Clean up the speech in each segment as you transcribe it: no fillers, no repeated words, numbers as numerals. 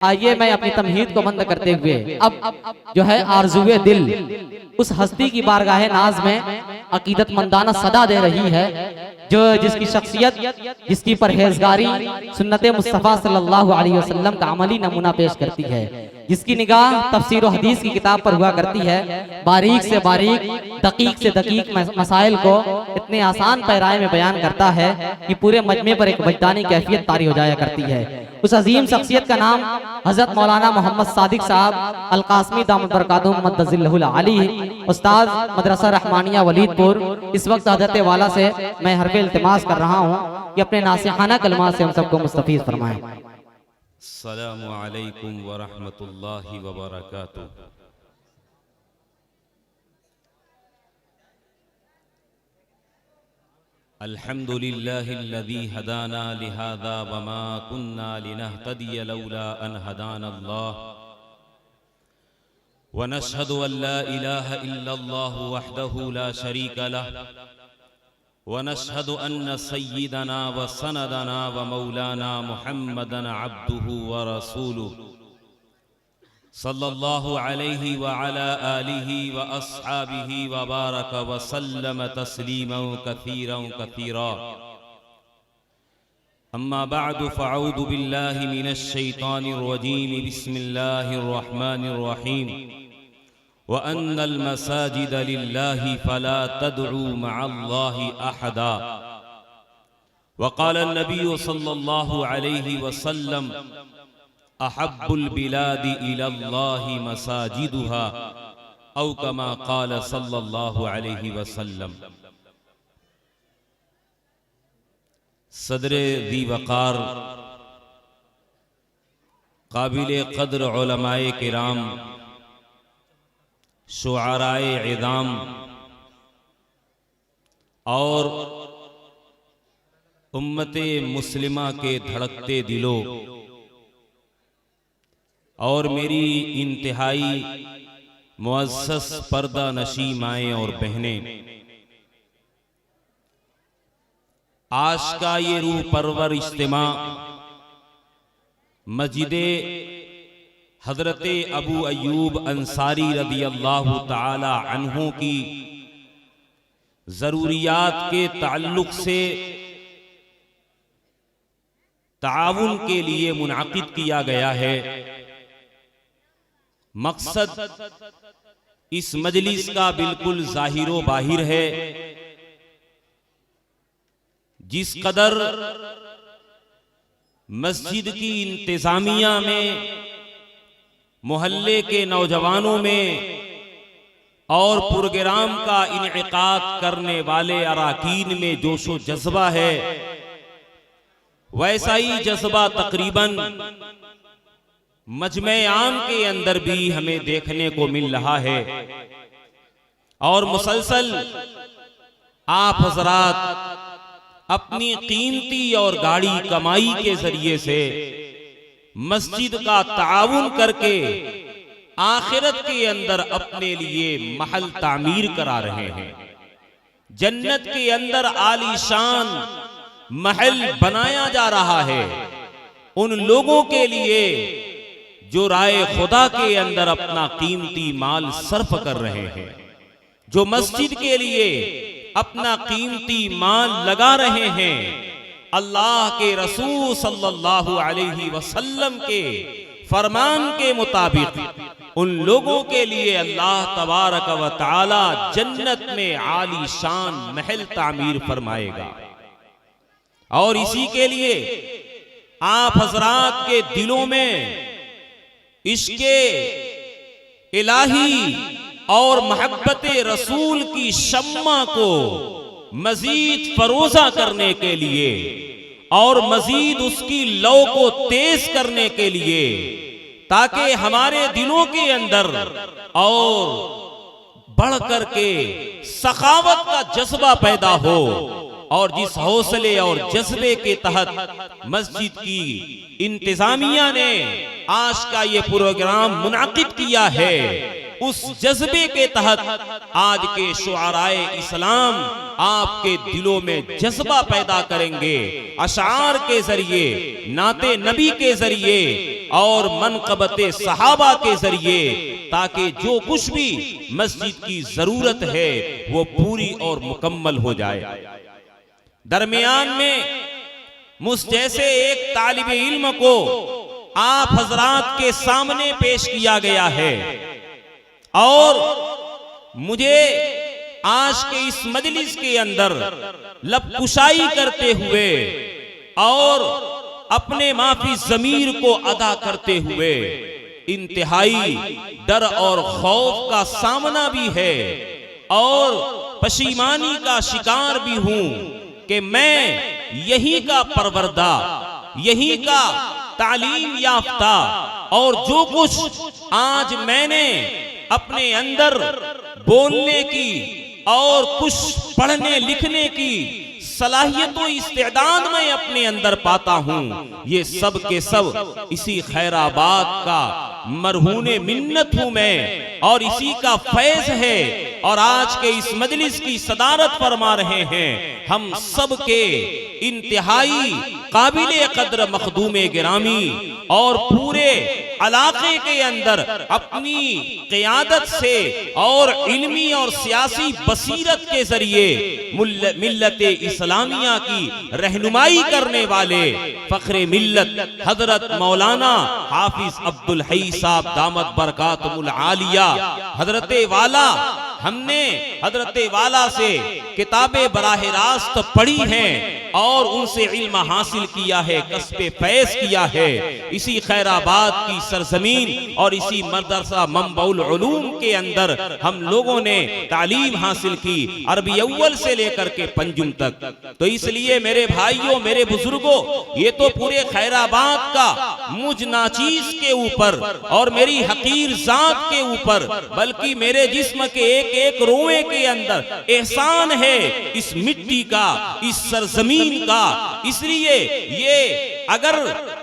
آئیے میں اپنی تمہید کو بند کرتے ہوئے اب جو ہے آرزوئے دل اس ہستی کی بارگاہ ناز میں عقیدت مندانہ صدا دے رہی ہے جو جس کی شخصیت جس کی پرہیزگاری سنت مصطفیٰ صلی اللہ علیہ وسلم کا عملی نمونہ پیش کرتی ہے، جس کی نگاہ تفسیر و حدیث کی کتاب پر ہوا کرتی ہے، باریک سے باریک دقیق سے دقیق مسائل کو اتنے آسان پیرائے میں بیان کرتا ہے کہ پورے مجمع پر ایک وجدانی کیفیت طاری ہو جایا کرتی ہے۔ اس عظیم شخصیت کا نام حضرت مولانا محمد صادق صاحب القاسمی دامت برکاتہم مدد ذلہ العالی، استاد مدرسہ رحمانیہ ولید پور۔ اس وقت حضرت والا سے میں حرف التماس کر رہا ہوں کہ اپنے ناصحانہ کلمات سے ہم سب کو مستفیض فرمائیں۔ السلام علیکم ورحمۃ اللہ وبرکاتہ۔ الحمد للہ الذی ہدانا لہذا وما كنا لنہتدی لولا ان ہدانا اللہ، ونشہد ان لا الہ الا اللہ وحدہ لا شریک لہ، ونشہد ان سیدنا وسندنا ومولانا محمدا عبدہ ورسولہ صلی اللہ علیہ وعلا آلہ واصحابہ وبارک وسلم تسلیما کثیرا کثیرا۔ اما بعد فاعوذ باللہ من الشیطان الرجیم، بسم اللہ الرحمن الرحیم، وَأَنَّ الْمَسَاجِدَ لِلَّهِ فَلَا تَدْعُوا مَعَ اللَّهِ أَحَدًا۔ وقال النبي صلى الله عليه وسلم احب البلاد الى الله مساجدها، او كما قال صلی اللہ علیہ وسلم۔ صدر ذی وقار قابل قدر علماء کرام، شعراء عظام اور امت مسلمہ کے دھڑکتے دلوں، اور میری انتہائی معزز پردہ نشی مائیں اور بہنیں، آج کا یہ روح پرور اجتماع مسجد حضرت ابو ایوب انصاری رضی اللہ تعالی عنہ کی ضروریات کے تعلق سے تعاون کے لیے منعقد کیا گیا ہے۔ مقصد اس مجلس کا بالکل ظاہر و باہر ہے۔ جس قدر مسجد کی انتظامیہ میں، محلے کے نوجوانوں میں اور پروگرام کا انعقاد کرنے والے اراکین میں جوش و جذبہ ہے، ویسا ہی جذبہ تقریباً مجمع عام کے اندر بھی ہمیں دیکھنے کو مل رہا ہے، اور مسلسل آپ حضرات اپنی قیمتی اور گاڑی کمائی کے ذریعے سے مسجد کا تعاون کر کے آخرت کے اندر اپنے لیے محل تعمیر کرا رہے ہیں۔ جنت کے اندر عالی شان محل بنایا جا رہا ہے ان لوگوں کے لیے جو رائے خدا کے اندر اپنا قیمتی مال صرف کر رہے ہیں، جو مسجد کے لیے اپنا قیمتی مال لگا رہے ہیں۔ اللہ کے رسول صلی اللہ علیہ وسلم کے فرمان کے مطابق ان لوگوں کے لیے اللہ تبارک و تعالی جنت میں عالی شان محل تعمیر فرمائے گا، اور اسی کے لیے آپ حضرات کے دلوں میں عشق الہی اور محبت رسول کی شمع کو مزید فروزہ کرنے کے لیے اور مزید اس کی لو کو تیز کرنے کے لیے، تاکہ ہمارے دلوں کے اندر اور بڑھ کر کے سخاوت کا جذبہ پیدا ہو، اور جس حوصلے اور جذبے کے تحت مسجد کی انتظامیہ نے آج کا یہ پروگرام منعقد کیا ہے، اس جذبے کے تحت آج کے شعرائے اسلام آپ کے دلوں میں جذبہ پیدا کریں گے، اشعار کے ذریعے، نعت نبی کے ذریعے اور منقبت صحابہ کے ذریعے، تاکہ جو کچھ بھی مسجد کی ضرورت ہے وہ پوری اور مکمل ہو جائے۔ درمیان میں مجھ جیسے ایک طالب علم کو آپ حضرات کے سامنے پیش کیا گیا ہے، اور مجھے آج کے اس مجلس کے اندر لب کشائی کرتے ہوئے اور اپنے معافی ضمیر کو ادا کرتے ہوئے انتہائی ڈر اور خوف کا سامنا بھی ہے، اور پشیمانی کا شکار بھی ہوں کہ میں یہی کا پروردہ، یہی کا تعلیم یافتہ، اور جو کچھ آج میں نے اپنے اندر بولنے کی اور کچھ پڑھنے لکھنے کی صلاحیت و استعداد میں اپنے اندر پاتا ہوں، یہ سب کے سب اسی خیر آباد کا مرہون منت ہوں میں، اور اسی کا فیض ہے۔ اور آج کے اس مجلس کی صدارت فرما رہے ہیں ہم سب کے انتہائی قابل قدر مخدوم گرامی، اور پورے علاقے کے اندر اپنی قیادت سے اور علمی اور سیاسی بصیرت کے ذریعے ملت اسلامیہ کی رہنمائی کرنے والے فخر ملت حضرت مولانا حافظ عبدالحی صاحب دامت برکاتہم العالیہ حضرت والا، ہم نے حضرت والا سے کتابیں براہ راست پڑھی ہیں اور ان سے علم حاصل کیا ہے، کسب فیض کیا ہے۔ اسی خیر آباد کی سرزمین اور اسی مدرسہ منبع العلوم کے اندر ہم لوگوں نے تعلیم حاصل کی، عربی اول سے لے کر کے پنجم تک۔ تو اس لیے میرے بھائیوں، میرے بزرگوں، یہ تو پورے خیر آباد کا مجھ ناچیز کے اوپر اور میری حقیر ذات کے اوپر، بلکہ میرے جسم کے ایک ایک روئے کے اندر احسان ہے اس مٹی کا، اس سرزمین کا۔ اس لیے یہ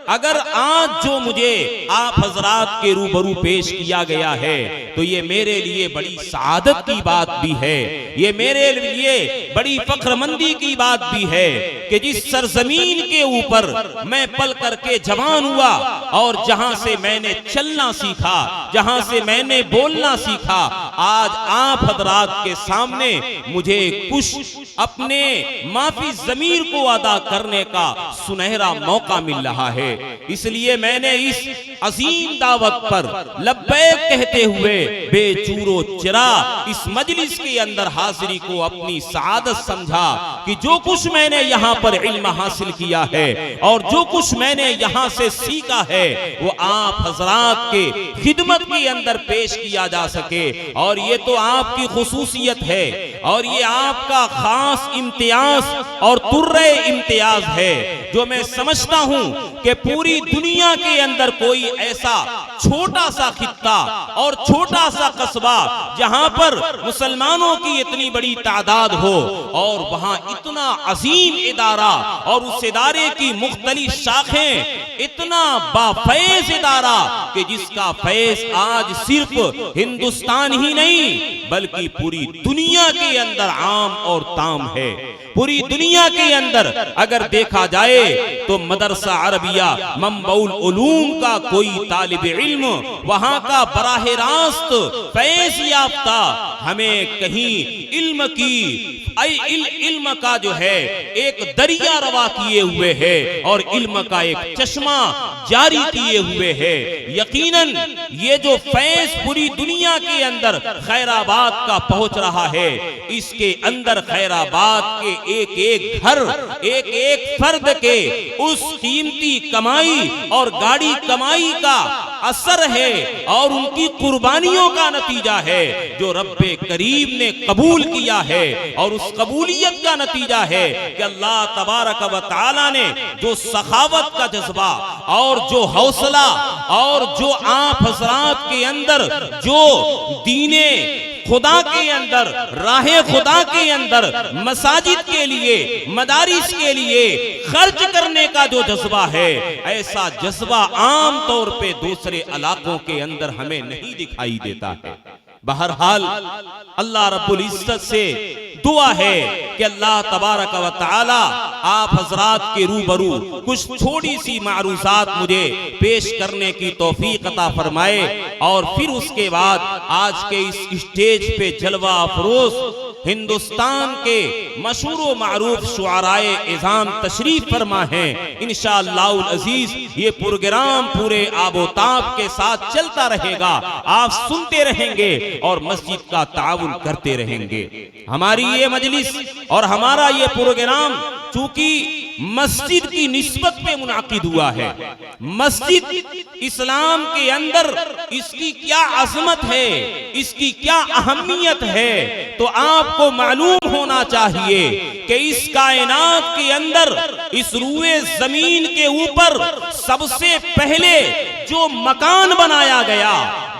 اگر آج جو مجھے آپ حضرات کے روبرو پیش کیا گیا ہے تو یہ میرے لیے بڑی سعادت کی بات بھی ہے، یہ میرے لیے بڑی فخر مندی کی بات بھی ہے کہ جس سرزمین کے اوپر میں پل کر کے جوان ہوا، اور جہاں سے میں نے چلنا سیکھا، جہاں سے میں نے بولنا سیکھا، آج آپ حضرات کے سامنے مجھے کچھ اپنے معافی ضمیر کو ادا کرنے کا سنہرا موقع مل رہا ہے۔ اس لیے میں نے اس عظیم دعوت پر لبیک کہتے ہوئے بے چور و چرا اس مجلس کے اندر حاضری کو اپنی سعادت سمجھا کہ جو کچھ میں نے یہاں پر علم حاصل کیا ہے اور جو کچھ میں نے یہاں سے سیکھا ہے وہ آپ حضرات کے خدمت کے اندر پیش کیا جا سکے، اور یہ تو آپ کی خصوصیت ہے، اور یہ آپ کا خاص امتیاز اور ترے امتیاز ہے، جو میں سمجھتا ہوں کہ پوری دنیا کے اندر کوئی ایسا چھوٹا سا خطہ اور چھوٹا سا قصبہ جہاں پر مسلمانوں کی اتنی بڑی تعداد ہو اور وہاں اتنا عظیم ادارہ اور اس ادارے کی مختلف شاخیں، اتنا بافیض ادارہ کہ جس کا فیض آج صرف ہندوستان ہی نہیں بلکہ پوری دنیا کے اندر عام اور تام ہے۔ پوری دنیا کے اندر اگر دیکھا جائے تو مدرسہ عربیہ منبع العلوم کا کوئی طالب علم وہاں کا براہ راست فیض یافتہ ہمیں کہیں علم کا جو ہے ایک دریا روا کیے ہوئے ہے اور علم کا ایک چشمہ جاری کیے ہوئے ہے۔ یقیناً یہ جو فیض پوری دنیا کے اندر خیر آباد کا پہنچ رہا ہے، اس کے اندر خیر آباد کے ایک ایک گھر، ایک ایک فرد کے اس قیمتی کمائی اور گاڑی کمائی کا اثر ہے اور ان کی قربانیوں کا نتیجہ ہے جو رب کریم نے قبول کیا ہے، اور اس قبولیت کا نتیجہ ہے کہ اللہ تبارک و تعالی نے جو سخاوت کا جذبہ اور جو حوصلہ اور جو آپ حضرات کے اندر جو دین خدا کے اندر، راہ خدا کے اندر، مساجد کے لیے، مدارس کے لیے خرچ کرنے کا جو جذبہ ہے، ایسا جذبہ عام طور پہ دوسرے علاقوں کے اندر ہمیں نہیں دکھائی دیتا ہے۔ بہرحال اللہ رب العزت سے دعا ہے کہ اللہ تبارک و تعالی آپ حضرات کے روبرو کچھ تھوڑی سی معروضات مجھے پیش کرنے کی توفیق عطا فرمائے، اور پھر اس کے بعد آج کے اس اسٹیج پہ جلوہ افروز ہندوستان کے مشہور و معروف شعرائے اعظام تشریف فرما ہیں۔ انشاءاللہ العزیز یہ پروگرام پورے آب و تاب کے ساتھ چلتا رہے گا، آپ سنتے رہیں گے اور مسجد کا تعاون کرتے رہیں گے۔ ہماری یہ مجلس اور ہمارا یہ پروگرام چونکہ مسجد کی نسبت پہ منعقد ہوا ہے، مسجد اسلام کے اندر اس کی کیا عظمت ہے، اس کی کیا اہمیت ہے، تو آپ کو معلوم ہونا چاہیے کہ اس کائنات کے اندر اس روئے زمین کے اوپر سب سے پہلے جو مکان بنایا گیا،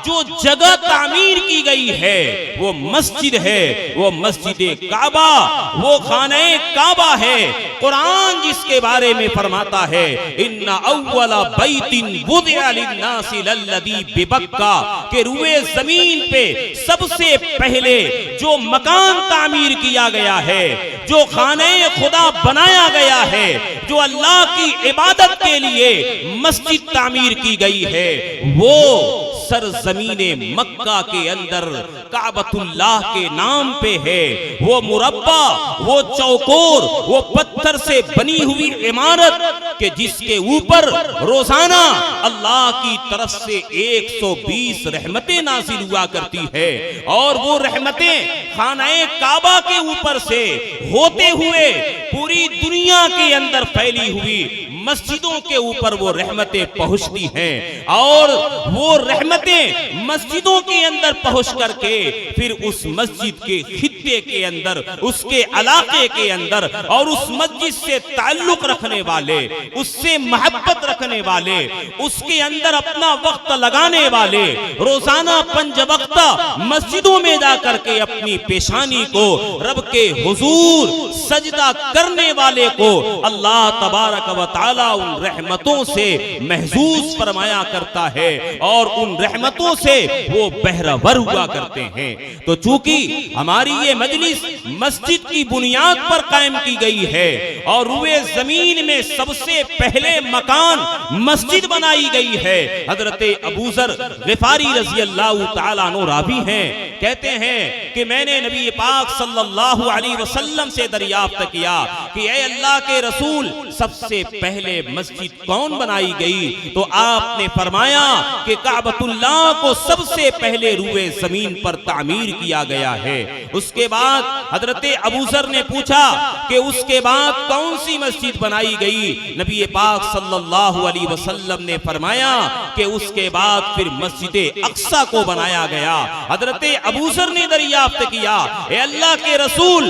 جو جگہ تعمیر کی گئی ہے، وہ مسجد ہے، وہ مسجد کعبہ، وہ خانہ کعبہ ہے۔ قرآن جس کے بارے میں فرماتا ہے ان اول بیت وضع للناس للذی ببکہ، کہ روئے زمین پہ سب سے پہلے جو مکان تعمیر کیا گیا ہے، جو خانہ خدا بنایا گیا ہے، جو اللہ کی عبادت کے لیے مسجد تعمیر کی گئی ہے، وہ سرزمین مکہ کے اندر کعبۃ اللہ کے نام پہ ہے۔ وہ مربع، وہ چوکور، وہ پتھر سے بنی ہوئی عمارت کہ جس کے اوپر روزانہ اللہ کی طرف سے 120 رحمتیں نازل ہوا کرتی ہے، اور وہ رحمتیں خانہ کعبہ کے اوپر سے ہوتے ہوئے پوری دنیا کے اندر پھیلی ہوئی مسجدوں کے اوپر وہ رحمتیں پہنچتی ہیں، اور وہ رحمتیں مسجدوں کے اندر پہنچ کر کے پھر اس مسجد کے خطے کے اندر، اس کے علاقے کے اندر، اور اس مسجد سے تعلق رکھنے والے، اس سے محبت رکھنے والے، اس کے اندر اپنا وقت لگانے والے، روزانہ 5 وقت مسجدوں میں جا کر کے اپنی پیشانی کو رب کے حضور سجدہ کرنے والے کو اللہ تبارک و تعالی ان رحمتوں سے محظوظ فرمایا کرتا ہے، اور ان رحمتوں سے وہ بہرور ہوا کرتے ہیں۔ تو چونکہ ہماری یہ مجلس مسجد کی بنیاد پر قائم کی گئی ہے، اور روئے زمین میں سب سے پہلے مکان مسجد بنائی گئی ہے، حضرت ابو ذر غفاری رضی اللہ تعالیٰ عنہ راوی ہیں، کہتے ہیں کہ میں نے نبی پاک صلی اللہ علیہ وسلم سے دریافت کیا کہ اے اللہ کے رسول سب سے پہلے مسجد کون بنائی گئی؟ تو آپ نے فرمایا کہ کعبۃ اللہ کو سب سے پہلے روئے زمین پر تعمیر کیا گیا ہے۔ اس کے بعد حضرت ابو ذر نے پوچھا کہ اس کے بعد کون سی مسجد بنائی گئی؟ نبی پاک صلی اللہ علیہ وسلم نے فرمایا کہ اس کے بعد پھر مسجد اقصی کو بنایا گیا۔ حضرت ابو ذر نے دریافت کیا اے اللہ کے رسول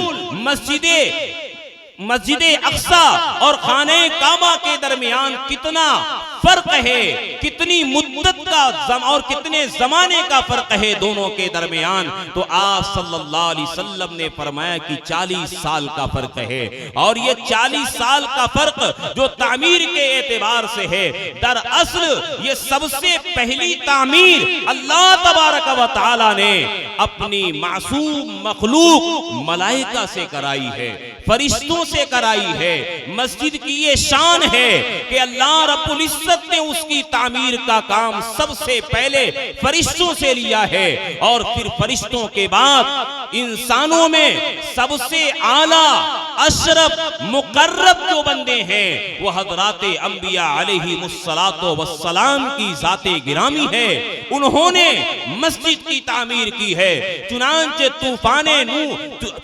مسجد اقصی اور خانہ کعبہ کے درمیان کتنا فرق ہے، کتنی مدت کا اور کتنے زمانے کا فرق ہے دونوں کے درمیان؟ تو آپ صلی اللہ علیہ وسلم نے فرمایا کہ 40 سال کا فرق ہے، اور یہ 40 سال کا فرق جو تعمیر کے اعتبار سے ہے، دراصل یہ سب سے پہلی تعمیر اللہ تبارک و تعالی نے اپنی معصوم مخلوق ملائکہ سے کرائی ہے، فرشتوں سے کرائی ہے۔ مسجد کی یہ شان ہے کہ اللہ رب العزت نے اس کی تعمیر کا کام سب سے پہلے فرشتوں سے لیا ہے، اور پھر فرشتوں کے بعد انسانوں میں سب سے اعلیٰ اشرف مقرب جو بندے ہیں وہ حضرات انبیاء علیہ السلام کی ذات گرامی ہے۔ انہوں نے مسجد کی تعمیر کی ہے،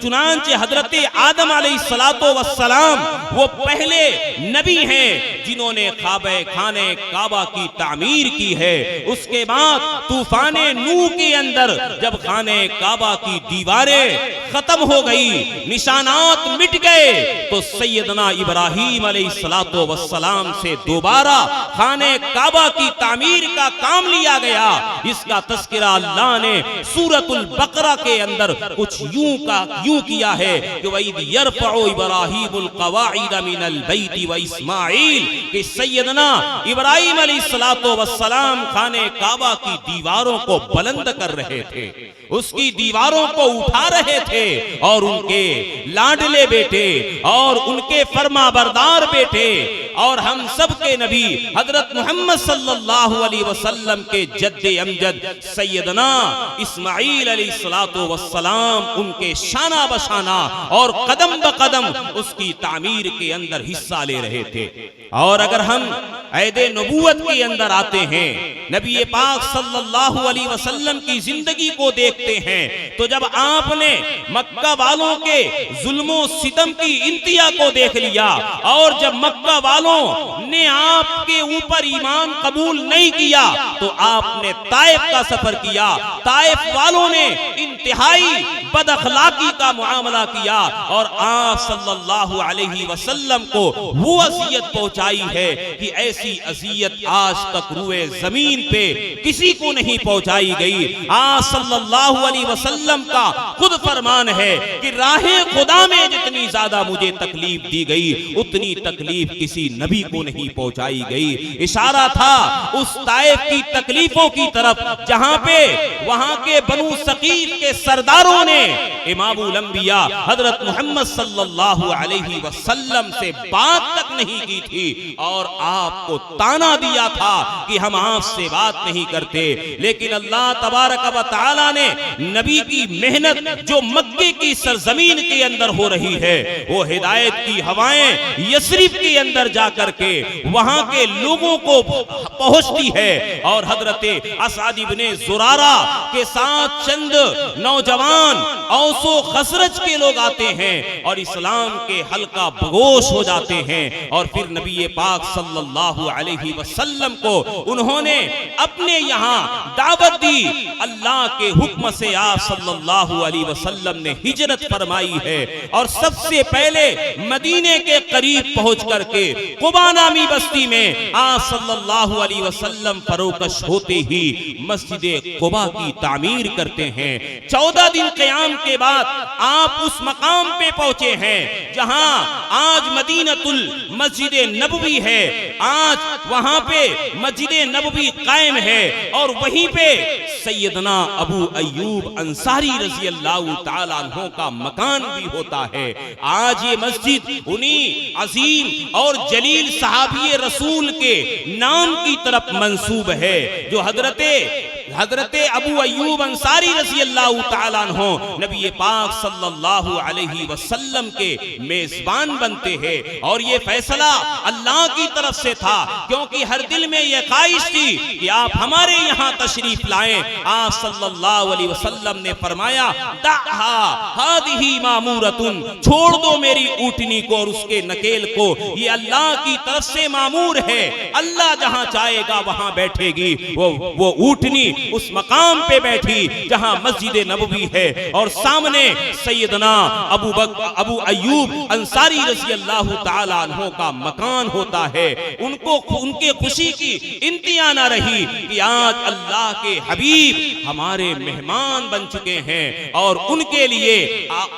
چنانچہ حضرت آدم علیہ السلام وہ پہلے نبی ہیں جنہوں نے خانہ کعبہ کی تعمیر کی ہے۔ اس کے بعد طوفان نوح کے اندر جب خانہ کعبہ کی دیواریں ختم ہو گئی، نشانات مٹ گئے، تو سیدنا ابراہیم علیہ السلام سے دوبارہ خانہ کعبہ کی تعمیر کا کام لیا گیا۔ اس کا تذکرہ اللہ نے سورۃ البقرہ کے اندر کچھ یوں کیا ہے کہ وَإِذْ يَرْفَعُ إِبْرَاهِيمُ الْقَوَاعِدَ مِنَ الْبَيْتِ وَإِسْمَاعِيلُ، کہ سیدنا ابراہیم علیہ السلام خانہ کعبہ کی دیواروں کو بلند کر رہے تھے، اس کی دیواروں کو اٹھا رہے تھے، اور ان کے لاڈلے بیٹے اور ان کے فرما بردار بیٹے اور ہم سب کے نبی حضرت محمد صلی اللہ علیہ وسلم کے جد امجد سیدنا اسماعیل علیہ السلام ان کے شانہ بشانہ اور قدم بقدم اس کی تعمیر کے اندر حصہ لے رہے تھے۔ اور اگر ہم عہد نبوت کے اندر آتے ہیں، نبی پاک صلی اللہ علیہ وسلم کی زندگی کو دیکھتے ہیں، تو جب آپ نے مکہ والوں کے ظلم و ستم کی انتہا کو دیکھ لیا، اور جب مکہ والوں نے آپ کے اوپر ایمان قبول نہیں کیا، تو آپ نے طائف کا سفر کیا۔ طائف والوں نے انتہائی بد اخلاقی کا معاملہ کیا، اور آپ صلی اللہ علیہ وسلم کو وہ اذیت پہنچائی ہے کہ ایسی اذیت آج تک روئے زمین پہ کسی کو نہیں پہنچائی گئی۔ آپ صلی اللہ علیہ وسلم کا خود فرمان ہے کہ راہ خدا میں جتنی زیادہ مجھے تکلیف دی گئی، اتنی تکلیف کسی نبی کو نہیں پہنچائی گئی۔ اشارہ تھا اس طائف کی تکلیفوں کی طرف جہاں پہ وہاں کے بنو ثقیف کے سرداروں نے امام الانبیاء حضرت محمد صلی اللہ علیہ وسلم سے بات تک نہیں کی تھی، اور آپ کو تانا دیا تھا کہ ہم آپ سے بات نہیں کرتے۔ لیکن اللہ تبارک و تعالی نے نبی کی محنت جو مکے کی سرزمین کے اندر ہو رہی ہے، وہ ہدایت کی ہوائیں یثرب کے اندر جا کر کے وہاں کے لوگوں کو پہنچتی ہے، اور حضرت اسعد بن زرارہ کے ساتھ چند نوجوان اوس و خزرج کے لوگ آتے ہیں اور اسلام کے حلقہ بگوش ہو جاتے ہیں، اور پھر نبی پاک صلی اللہ علیہ وسلم کو انہوں نے اپنے یہاں دعوت دی۔ اللہ کے حکم سے آپ صلی اللہ علیہ وسلم نے ہجرت فرمائی ہے، اور سب سے پہلے مدینے کے قریب پہنچ کر کے قباء نامی بستی میں آپ صلی اللہ علیہ وسلم فروکش ہوتے ہی مسجد قباء کی تعمیر کرتے ہیں۔ 14 دن قیام کے بعد آپ اس مقام پہ پہنچے ہیں جہاں آج مدینۃ المسجد نبوی ہے، آج وہاں پہ مسجد نبوی قائم ہے، اور وہیں پہ سیدنا ابو ایوب انصاری رضی اللہ تعالیٰ عنہ کا مکان بھی ہوتا ہے۔ آج یہ مسجد انہی عظیم اور جلیل صحابی رسول کے نام کی طرف منسوب ہے، جو حضرت ابو ایوب انصاری رضی اللہ تعالیٰ عنہ نبی پاک صلی اللہ علیہ وسلم کے میزبان بنتے ہیں۔ اور یہ فیصلہ اللہ کی طرف سے تھا، کیونکہ ہر دل میں یہ خواہش تھی کہ آپ ہمارے یہاں تشریف لائیں۔ آپ صلی اللہ علیہ وسلم نے فرمایا دعھا ہذہ مامورۃ، چھوڑ دو میری اونٹنی کو اور اس کے نکیل کو، یہ اللہ کی طرف سے مامور ہے، اللہ جہاں چاہے گا وہاں بیٹھے گی۔ وہ اونٹنی اس مقام پہ بیٹھی جہاں مسجد نبوی ہے، اور سامنے سیدنا ابو ایوب انصاری رضی اللہ تعالیٰ عنہ کا مکان ہوتا ہے۔ ان کے خوشی کی انتہا نہ رہی کہ آج اللہ کے حبیب ہمارے مہمان بن چکے ہیں، اور ان کے لیے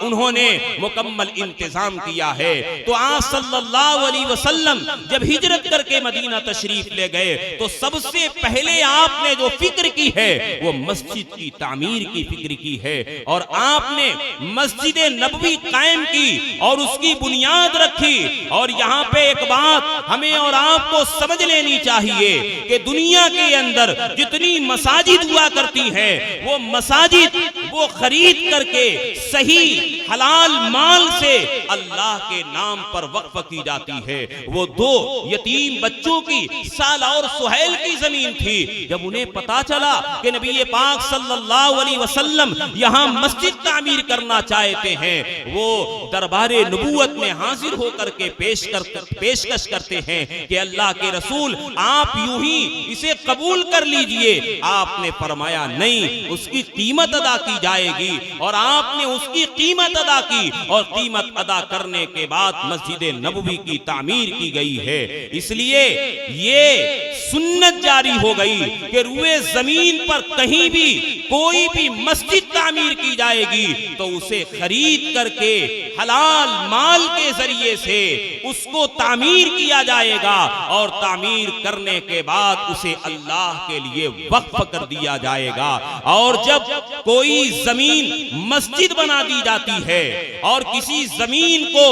انہوں نے مکمل انتظام کیا ہے۔ تو آپ صلی اللہ علیہ وسلم جب ہجرت کر کے مدینہ تشریف لے گئے، تو سب سے پہلے آپ نے جو فکر کی ہے وہ مسجد کی تعمیر کی فکر کی ہے، اور آپ نے مسجد نبوی قائم کی اور اس کی بنیاد رکھی۔ اور یہاں پہ ایک بات ہمیں اور آپ کو سمجھ لینی چاہیے کہ دنیا کے اندر جتنی مساجد ہوا کرتی ہیں، وہ مساجد وہ خرید کر کے صحیح حلال مال سے اللہ کے نام پر وقف کی جاتی ہے۔ وہ 2 یتیم بچوں کی سال اور سہیل کی زمین تھی، جب انہیں پتا چلا کہ نبی پاک صلی اللہ علیہ وسلم یہاں مسجد تعمیر کرنا چاہتے ہیں، وہ دربار نبوت میں حاضر ہو کر کے پیشکش کرتے ہیں کہ اللہ کے رسول آپ یوں ہی اسے قبول کر لیجئے۔ آپ نے فرمایا نہیں، اس کی قیمت ادا کی جائے گی، اور آپ نے اس کی قیمت قیمت ادا کی اور قیمت ادا کرنے کے بعد مسجد نبوی کی تعمیر کی گئی ہے۔ اس لیے یہ سنت جاری ہو گئی کہ روئے زمین پر کہیں بھی کوئی بھی مسجد تعمیر کی جائے گی تو اسے خرید کر کے حلال مال کے ذریعے سے اس کو تعمیر کیا جائے گا اور تعمیر کرنے کے بعد اسے اللہ کے لیے وقف کر دیا جائے گا۔ اور جب کوئی زمین مسجد بنا دی جاتی ہے اور کسی زمین کو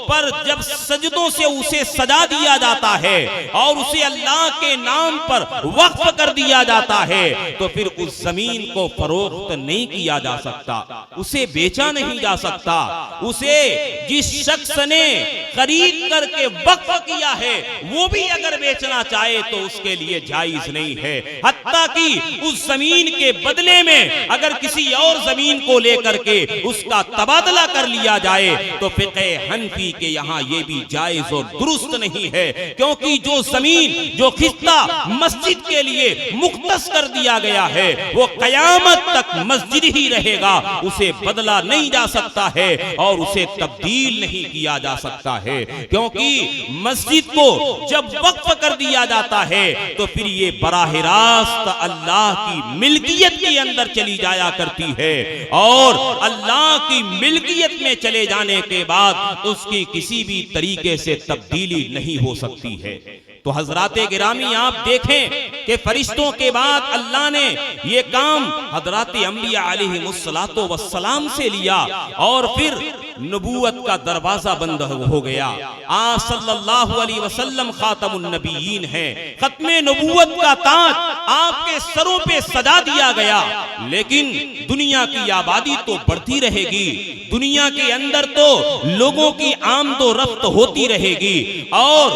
پر جب سجدوں سے اسے سجا دیا جاتا ہے اور اسے اللہ کے نام پر وقف کر دیا جاتا ہے تو پھر اس زمین کو فروخت نہیں کیا جا سکتا، اسے بیچا نہیں جا سکتا۔ اسے جس شخص نے خرید کر کے وقف کیا ہے وہ بھی اگر بیچنا چاہے تو اس کے لیے جائز نہیں ہے، حتیٰ کہ اس زمین کے بدلے میں اگر کسی اور زمین کو لے کر کے اس کا تبادلہ کر لیا جائے تو فقہ حنفی کے یہاں یہ بھی جائز اور درست نہیں ہے، کیونکہ جو زمین جو خطہ مسجد کے لیے مختص کر دیا گیا ہے وہ قیامت تک مسجد ہی رہے گا، اسے بدلا نہیں جا سکتا ہے اور اسے تبدیل نہیں کیا جا سکتا ہے، کیونکہ مسجد کو جب وقف کر دیا جاتا ہے تو پھر یہ براہ راست اللہ کی ملکیت کے اندر چلی جایا کرتی ہے اور اللہ کی ملکیت میں چلے جانے کے بعد اس کی کسی بھی طریقے سے تبدیلی نہیں ہو سکتی ہے۔ تو حضرات گرامی آپ دیکھیں کہ فرشتوں کے بعد اللہ نے یہ کام حضرات انبیاء علیہ السلام سے لیا اور پھر نبوت کا دروازہ بند ہو گیا۔ آپ صلی اللہ علیہ وسلم خاتم النبیین ہیں، ختم نبوت کا تاج آپ کے سروں پہ سجا دیا گیا، لیکن دنیا کی آبادی تو بڑھتی رہے گی، دنیا کے اندر تو لوگوں کی آمد و رفت ہوتی رہے گی اور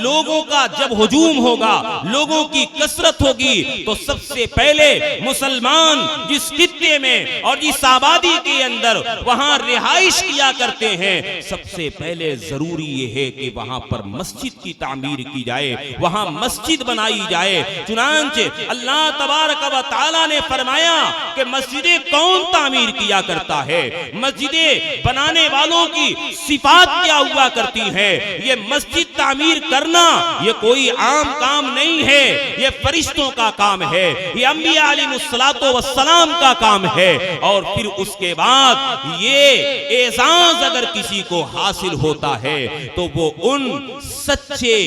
لوگوں کا جب ہجوم ہوگا، لوگوں کی کثرت ہوگی تو سب سے پہلے مسلمان جس خطے میں اور جس آبادی کے اندر وہاں رہائش کیا کرتے ہیں، سب سے پہلے ضروری یہ ہے کہ وہاں پر مسجد کی تعمیر کی جائے، وہاں مسجد بنائی جائے۔ چنانچہ اللہ تبارک و تعالی نے فرمایا کہ مسجدیں کون تعمیر کیا کرتا ہے، مسجدیں بنانے والوں کی صفات کیا ہوا کرتی ہیں۔ یہ مسجد تعمیر کرنا یہ کوئی عام کام نہیں ہے، یہ فرشتوں کا کام ہے، یہ انبیاء علیہ السلام کا کام ہے، اور پھر اس کے بعد یہ اعزاز اگر کسی کو حاصل ہوتا ہے تو وہ ان سچے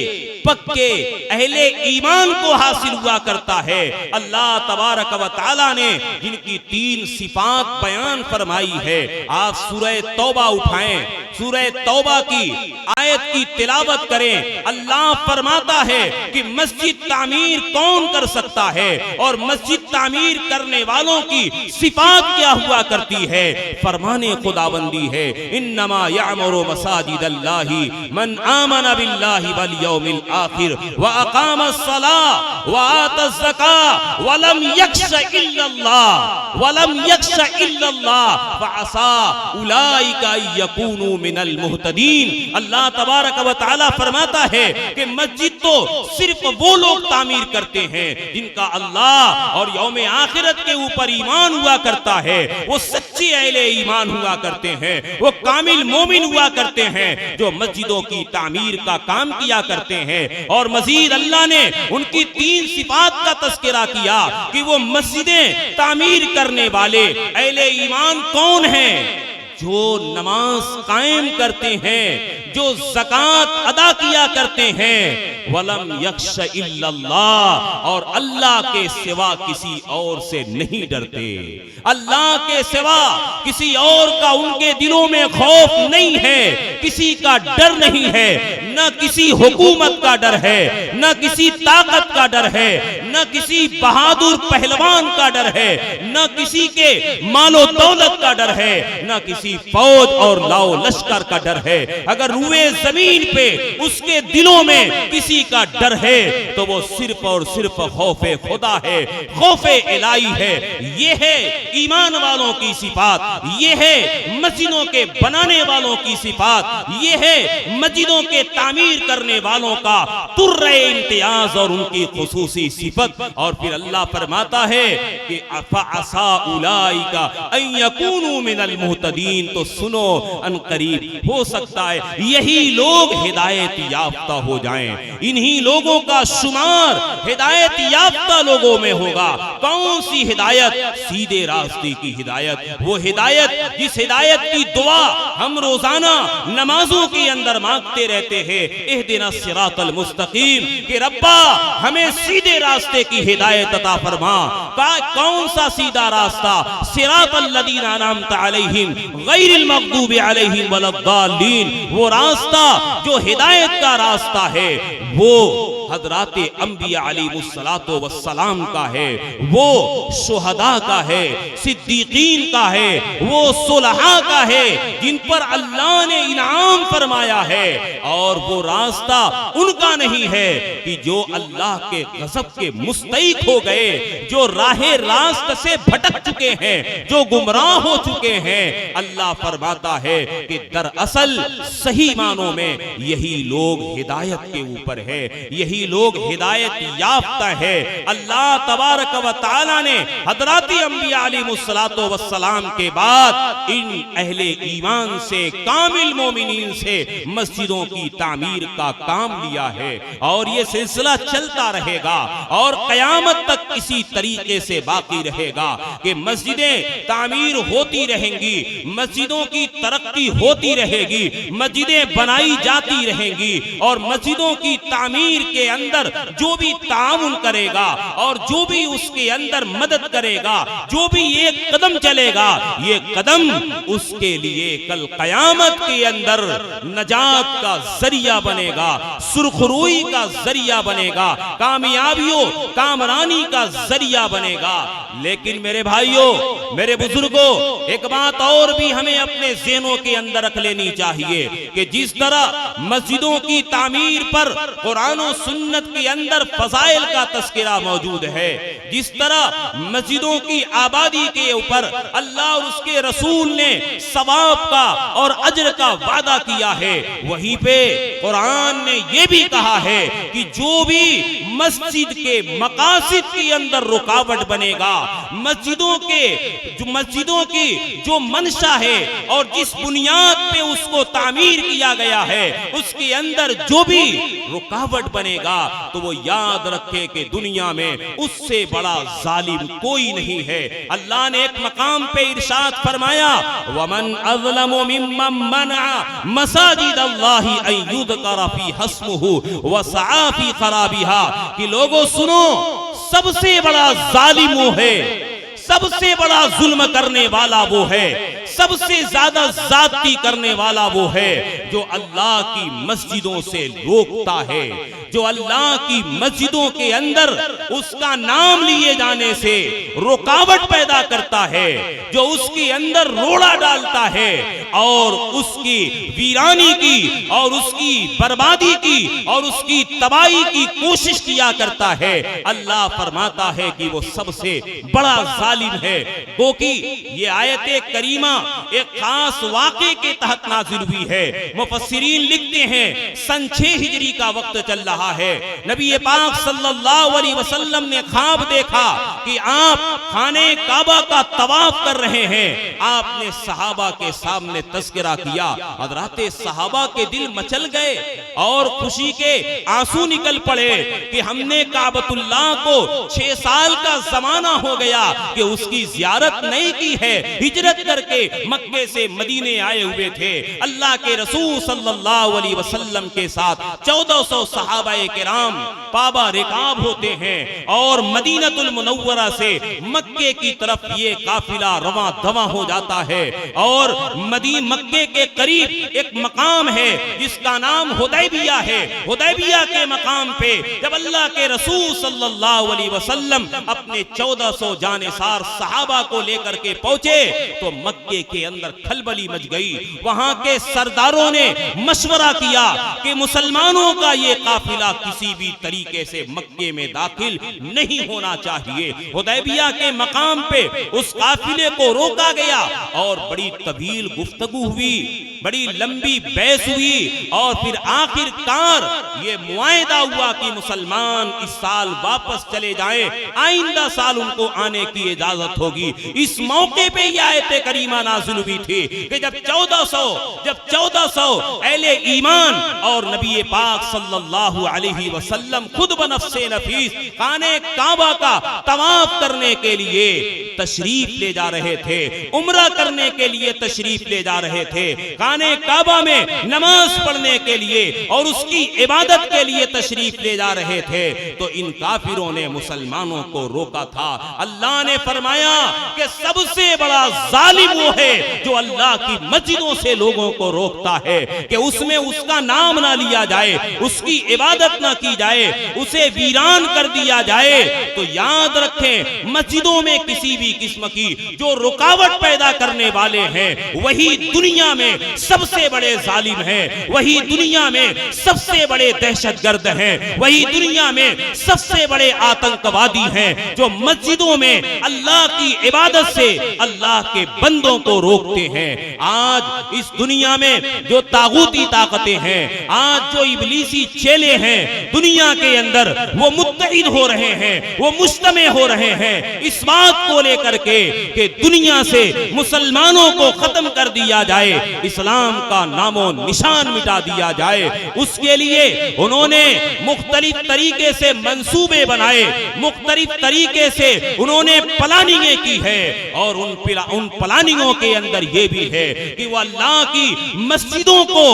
پکے اہل ایمان کو حاصل ہوا کرتا ہے۔ اللہ تبارک و تعالی نے جن کی 3 صفات بیان فرمائی ہے، آپ سورہ توبہ اٹھائیں، سورہ توبہ کی آیت کی تلاوت کریں۔ اللہ فرماتا ہے کہ مسجد تعمیر کون کر سکتا ہے اور مسجد تعمیر کرنے والوں کی صفات کیا ہوا کرتی ہے۔ فرمان خداوندی ہے، انما یعمر مساجد اللہ من آمن باللہ والیوم الآخر واقام الصلاة وآت الزکاة ولم یخش الا اللہ فعسى اولئک ان یکونوا من المہتدین۔ اللہ تبارک و تعالی فرماتا ہے کہ مسجد تو صرف وہ لوگ تعمیر کرتے ہیں جن کا اللہ اور یوم آخرت کے اوپر ایمان ہوا کرتا ہے، وہ سچے اہل ایمان ہوا کرتے ہیں، وہ کامل مومن ہوا کرتے ہیں جو مسجدوں کی تعمیر کا کام کیا کرتے ہیں۔ اور مزید اللہ نے ان کی 3 صفات کا تذکرہ کیا کہ وہ مسجدیں تعمیر کرنے والے اہل ایمان کون ہیں؟ جو نماز قائم کرتے ہیں، جو زکوٰۃ ادا کیا کرتے ہیں، وَلَمْ يَخْشَ إِلَّا اللَّهِ، اور اللہ کے سوا کسی اور سے نہیں ڈرتے، اللہ کے سوا کسی اور کا ان کے دلوں میں خوف نہیں ہے، کسی کا ڈر نہیں ہے، نہ کسی حکومت کا ڈر ہے، نہ کسی طاقت کا ڈر ہے، نہ کسی بہادر پہلوان کا ڈر ہے، نہ کسی کے مال و دولت کا ڈر ہے، نہ کسی فوج اور لاؤ لشکر کا ڈر ہے۔ اگر روئے زمین پہ اس کے دلوں میں کسی کسی کا ڈر ہے تو وہ صرف اور صرف خوف خدا ہے، خوف الہی ہے۔ یہ ہے ایمان والوں کی صفات، یہ ہے مسجدوں کے بنانے والوں کی صفات، یہ ہے مسجدوں کے تعمیر کرنے والوں کا تر امتیاز اور ان کی خصوصی صفت۔ اور پھر اللہ فرماتا ہے کہ فَعَسَىٰ أُولَٰئِكَ أَن يَكُونُوا مِنَ الْمُهْتَدِينَ، تو سنو ان قریب ہو سکتا ہے یہی لوگ ہدایت یافتہ ہو جائیں، انہی لوگوں کا شمار ہدایت یافتہ لوگوں میں ہوگا۔ کون سی ہدایت؟ سیدھے راستے کی ہدایت، وہ ہدایت جس ہدایت کی دعا ہم روزانہ نمازوں کے اندر مانگتے رہتے ہیں، اہدنا الصراط المستقیم، کہ ربا ہمیں سیدھے راستے کی ہدایت عطا فرما۔ کون سا سیدھا راستہ؟ صراط الذین انعمت علیہم غیر المغضوب علیہم ولا الضالین، وہ راستہ جو ہدایت کا راستہ ہے وہ حضرات انبیاء علیہ السلام کا ہے، وہ شہداء کا ہے، صدیقین کا ہے، وہ صلحاء کا ہے جن پر اللہ نے انعام فرمایا ہے۔ اور وہ راستہ ان کا نہیں ہے کہ جو اللہ کے غضب کے مستحق ہو گئے، جو راہ راست سے بھٹک چکے ہیں، جو گمراہ ہو چکے ہیں۔ اللہ فرماتا ہے کہ دراصل صحیح معنوں میں یہی لوگ ہدایت کے اوپر ہے، یہی لوگ ہدایت یافتہ ہے۔ اللہ تبارک و تعالی نے حضرات انبیاء علیہ السلام کے بعد ان اہل ایمان سے، کامل مومنین سے مسجدوں کی تعمیر کا کام لیا ہے، اور یہ سلسلہ چلتا رہے گا اور قیامت تک اسی طریقے سے باقی رہے گا کہ مسجدیں تعمیر ہوتی رہیں گی، مسجدوں کی ترقی ہوتی رہے گی، مسجدیں بنائی جاتی رہیں گی، اور مسجدوں کی تعمیر کے اندر جو بھی تعاون کرے گا اور جو بھی اس کے اندر مدد کرے گا، جو بھی ایک قدم چلے گا، یہ قدم اس کے لیے کل قیامت کے اندر نجات کا ذریعہ بنے گا، سرخروئی کا ذریعہ بنے گا، کامیابیوں کامرانی کا ذریعہ بنے گا۔ لیکن میرے بھائیوں، میرے بزرگوں، ایک بات اور بھی ہمیں اپنے ذہنوں کے اندر رکھ لینی چاہیے کہ جس طرح مسجدوں کی تعمیر پر قرآن و سنت کے اندر فضائل کا تذکرہ موجود ہے، جس طرح مسجدوں کی آبادی کے اوپر اللہ اور اس کے رسول نے ثواب کا اور اجر کا وعدہ کیا ہے، وہیں پہ قرآن نے یہ بھی کہا ہے کہ جو بھی مسجد کے مقاصد کے اندر رکاوٹ بنے گا، مسجدوں کی جو منشا ہے اور جس بنیاد پہ اس کو تعمیر کیا گیا ہے، اس کے اندر جو بھی رکاوٹ بنے گا تو وہ یاد رکھے کہ دنیا میں اس سے بڑا ظالم کوئی نہیں ہے۔ اللہ نے ایک مقام پہ ارشاد فرمایا وَمَنْ أَظْلَمُ مِمَّنْ مَنَعَ مَسَاجِدَ اللَّهِ أَن يُذْكَرَ فِيهِ اسْمُهُ وَسَعَىٰ فِي خَرَابِهَا، کہ لوگوں سنو، سب سے بڑا ظالم وہ ہے، سب سے بڑا ظلم کرنے والا وہ ہے، سب سے زیادہ زیادتی کرنے والا وہ ہے جو اللہ کی مسجدوں سے روکتا ہے، جو اللہ کی مسجدوں کے اندر اس کا نام لیے جانے سے رکاوٹ پیدا کرتا ہے، جو اس کے اندر روڑا ڈالتا ہے اور اس کی ویرانی کی اور اس کی بربادی کی اور اس کی تباہی کی کوشش کیا کرتا ہے۔ اللہ فرماتا ہے کہ وہ سب سے بڑا ظالم ہے۔ کیونکہ یہ آیت کریمہ ایک خاص واقعے کے تحت نازل ہوئی ہے۔ مفسرین لکھتے ہیں سن 6 ہجری کا وقت چل رہا ہے، نبی پاک صلی اللہ علیہ وسلم نے خواب دیکھا کہ آپ خانہ کعبہ کا طواف کر رہے ہیں۔ آپ نے صحابہ کے سامنے تذکرہ کیا، حضرات صحابہ کے دل مچل گئے اور خوشی کے آنسو نکل پڑے کہ ہم نے کعبۃ اللہ کو 6 سال کا زمانہ ہو گیا کہ اس کی زیارت نہیں کی ہے، ہجرت کر کے مکے سے مدینے آئے ہوئے تھے۔ اللہ کے رسول صلی اللہ علیہ وسلم کے ساتھ 1400 صحابہ کرام پابا رکاب ہوتے ہیں اور مدینہ المنورہ سے مکے کی طرف یہ قافلہ رواں دواں ہو جاتا ہے، اور مکے کے قریب ایک مقام ہے جس کا نام حدیبیہ ہے۔ حدیبیہ کے مقام پہ جب اللہ کے رسول صلی اللہ علیہ وسلم اپنے 1400 جانثار صحابہ کو لے کر کے پہنچے تو مکے کے اندر کھلبلی مچ گئی. وہاں کے سرداروں نے مشورہ کیا کہ مسلمانوں کا یہ قافلہ کسی بھی طریقے سے مکے میں داخل نہیں ہونا چاہیے. حدیبیہ کے مقام پہ اس قافلے کو روکا گیا اور بڑی طویل گفتگو ہوئی, بڑی لمبی بحث ہوئی, اور پھر آخر کار یہ معاہدہ ہوا کہ مسلمان اس سال واپس چلے جائیں, آئندہ سال ان کو آنے کی اجازت ہوگی. اس موقع پہ یہ آیت کریمہ نازل ہوئی تھی کہ جب 1400 اہل ایمان اور نبی پاک صلی اللہ علیہ وسلم خود بنفس نفیس خانہ کعبہ کا طواف کرنے کے لیے تشریف لے جا رہے تھے, عمرہ کرنے کے لیے تشریف لے جا رہے تھے, خانہ کعبہ میں نماز پڑھنے کے لیے اور اس کی عبادت کے لیے تشریف لے جا رہے تھے, تو ان کافروں نے مسلمانوں کو روکا تھا. اللہ نے فرمایا کہ سب سے بڑا ظالم وہ ہے جو اللہ کی مسجدوں سے لوگوں کو روکتا ہے کہ اس میں اس کا نام نہ لیا جائے, اس کی عبادت نہ کی جائے, اسے ویران کر دیا جائے. تو یاد رکھیں, مسجدوں میں کسی بھی قسم کی جو رکاوٹ پیدا کرنے والے ہیں وہی دنیا میں سب سے بڑے ظالم ہیں, وہی دنیا میں سب سے بڑے دہشت گرد ہیں, وہی دنیا میں سب سے بڑے آتنکوادی ہیں جو مسجدوں میں اللہ کی عبادت سے اللہ کے بندوں کو روکتے ہیں. آج اس دنیا میں جو طاغوتی طاقتیں ہیں, آج جو ابلیسی چیلے ہیں دنیا کے اندر, وہ متحد ہو رہے ہیں, وہ مجتمع ہو رہے ہیں اس بات کو لے کر کے کہ دنیا سے مسلمانوں کو ختم کر دیا جائے, اسلام کا نام و نشان مٹا دیا جائے. اس کے لیے انہوں نے مختلف طریقے سے منصوبے بنائے, مختلف طریقے سے انہوں نے پلاننگیں کی ہے, اور ان پلاننگوں کے اندر یہ بھی ہے کہ وہ اللہ کی مسجدوں کو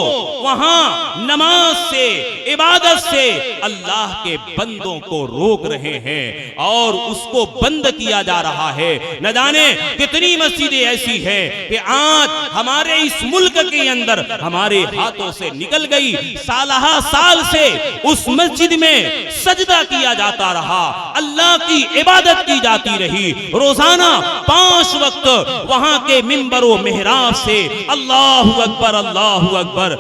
وہاں نماز سے, عبادت سے اللہ کے بندوں کو روک رہے ہیں اور اس کو بند کیا جا رہا ہے. نہ جانے کتنی مسجدیں ایسی ہیں کہ آج ہمارے اس ملک کے اندر ہمارے ہاتھوں سے نکل گئی, سالہ سال سے اس مسجد میں سجدہ کیا جاتا رہا, اللہ کی عبادت کی جاتی رہی, روزانہ 5 وقت وہاں کے منبر و محراب سے اللہ اکبر اللہ اکبر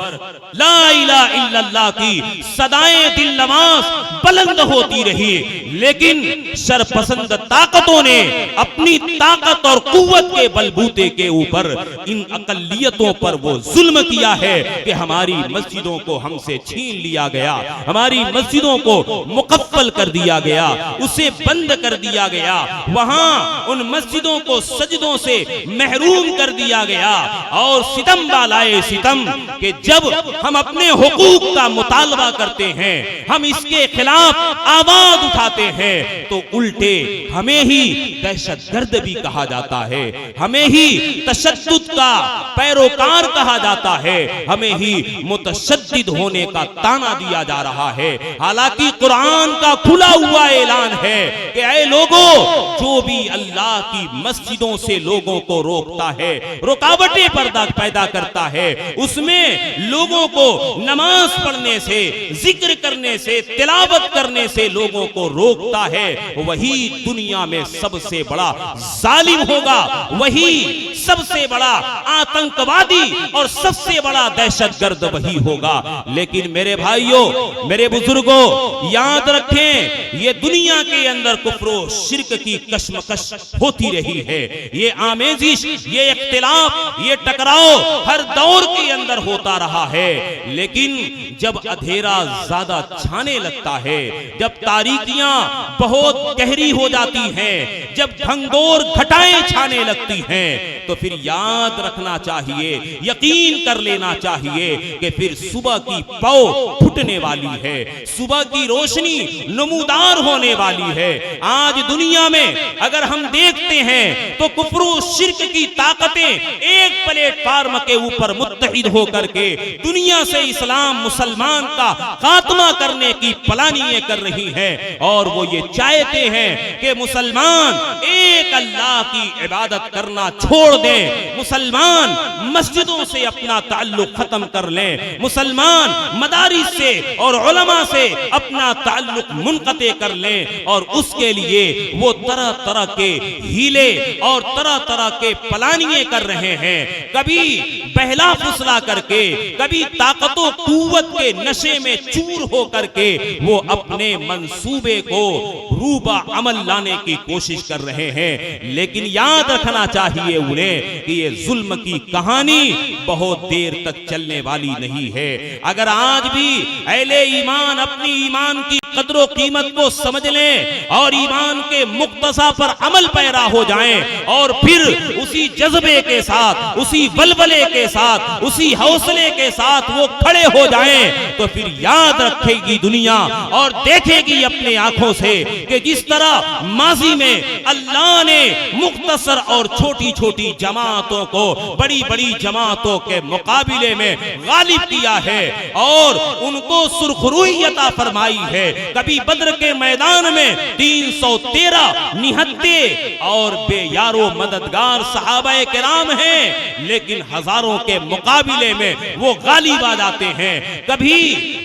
لا الہ الا اللہ کی صدائیں دل نواز بلند ہوتی رہی. لیکن شرپسند طاقتوں نے اپنی طاقت اور قوت کے بلبوتے کے اوپر ان اقلیتوں پر وہ ظلم کیا ہے کہ ہماری مسجدوں کو ہم سے چھین لیا گیا, ہماری مسجدوں کو مقفل کر دیا گیا, اسے بند کر دیا گیا, وہاں ان مسجدوں کو سجدوں سے محروم کر دیا گیا. اور ستم بالائے ستم کہ جب ہم اپنے حقوق کا مطالبہ کرتے ہیں, ہم اس کے خلاف آواز اٹھاتے ہیں, تو الٹے ہمیں ہی دہشت گرد بھی کہا جاتا ہے, ہمیں ہی تشدد کا پیروکار کہا جاتا ہے, ہمیں ہی متشدد ہونے کا تانا دیا جا رہا ہے. حالانکہ قرآن کا کھلا ہوا اعلان ہے کہ اے لوگوں, جو بھی اللہ کی مسجدوں سے لوگوں کو روکتا ہے, رکاوٹیں پیدا کرتا ہے, اس میں لوگوں کو نماز پڑھنے سے, ذکر کرنے سے, تلاوت کرنے سے لوگوں کو روکتا ہے, وہی دنیا میں سب سے بڑا ظالم ہوگا, وہی سب سے بڑا آتنکوادی اور سب سے بڑا دہشت گرد وہی ہوگا. لیکن میرے بھائیوں, میرے بزرگوں, یاد رکھیں یہ دنیا کے اندر کفر و شرک کی کشمکش ہوتی رہی ہے, یہ آمیزش, یہ اختلاف, یہ ٹکراؤ ہر دور کے اندر ہوتا رہا ہے. لیکن جب اندھیرا زیادہ چھانے لگتا ہے, جب تاریکیاں بہت گہری ہو جاتی ہیں, جب گھنگور گھٹائیں چھانے لگتی ہیں, تو پھر یاد رکھنا چاہیے, یقین کر لینا چاہیے کہ پھر صبح کی پاؤ پھٹنے والی ہے, صبح کی روشنی نمودار ہونے والی ہے. آج دنیا میں اگر ہم دیکھتے ہیں تو کفر و شرک کی طاقتیں ایک پلیٹ فارم کے اوپر متحد ہو کر کے دنیا سے اسلام مسلمان کا خاتمہ کرنے کی پلانیں کر رہی ہیں, اور وہ یہ چاہتے ہیں کہ مسلمان ایک اللہ کی عبادت کرنا چھوڑ چھوڑ دیں، مسلمان مسجدوں سے اپنا تعلق ختم کر لیں، مسلمان مدارس سے اور علماء سے اپنا تعلق منقطع کر لیں، اور اس کے لیے وہ طرح طرح کے ہیلے اور طرح طرح کے پلانیے کر رہے ہیں، کبھی بہلا پھسلا کر کے، کبھی طاقت و قوت کے نشے میں چور ہو کر کے وہ اپنے منصوبے کو روبہ عمل لانے کی کوشش کر رہے ہیں۔ لیکن یاد رکھنا چاہیے انہیں کہ یہ ظلم کی کہانی بہت دیر تک چلنے والی نہیں ہے۔ اگر آج بھی اہل ایمان اپنی ایمان کی قدر و قیمت کو سمجھ لیں اور ایمان کے مقتضا پر عمل پیرا ہو جائیں، اور پھر اسی جذبے کے ساتھ، اسی ولولے کے ساتھ، اسی حوصلے کے ساتھ وہ کھڑے ہو جائیں، تو پھر یاد رکھے گی دنیا اور دیکھے گی اپنے آنکھوں سے کہ جس طرح ماضی میں اللہ نے مختصر اور چھوٹی چھوٹی جماعتوں کو بڑی بڑی جماعتوں کے مقابلے میں غالب کیا ہے اور ان کو سرخروئی عطا فرمائی ہے۔ کبھی بدر کے میدان میں 313 نہتے اور بے یار و مددگار صحابہ کرام ہیں، لیکن ہزاروں کے مقابلے میں وہ غالب آ جاتے ہیں۔ کبھی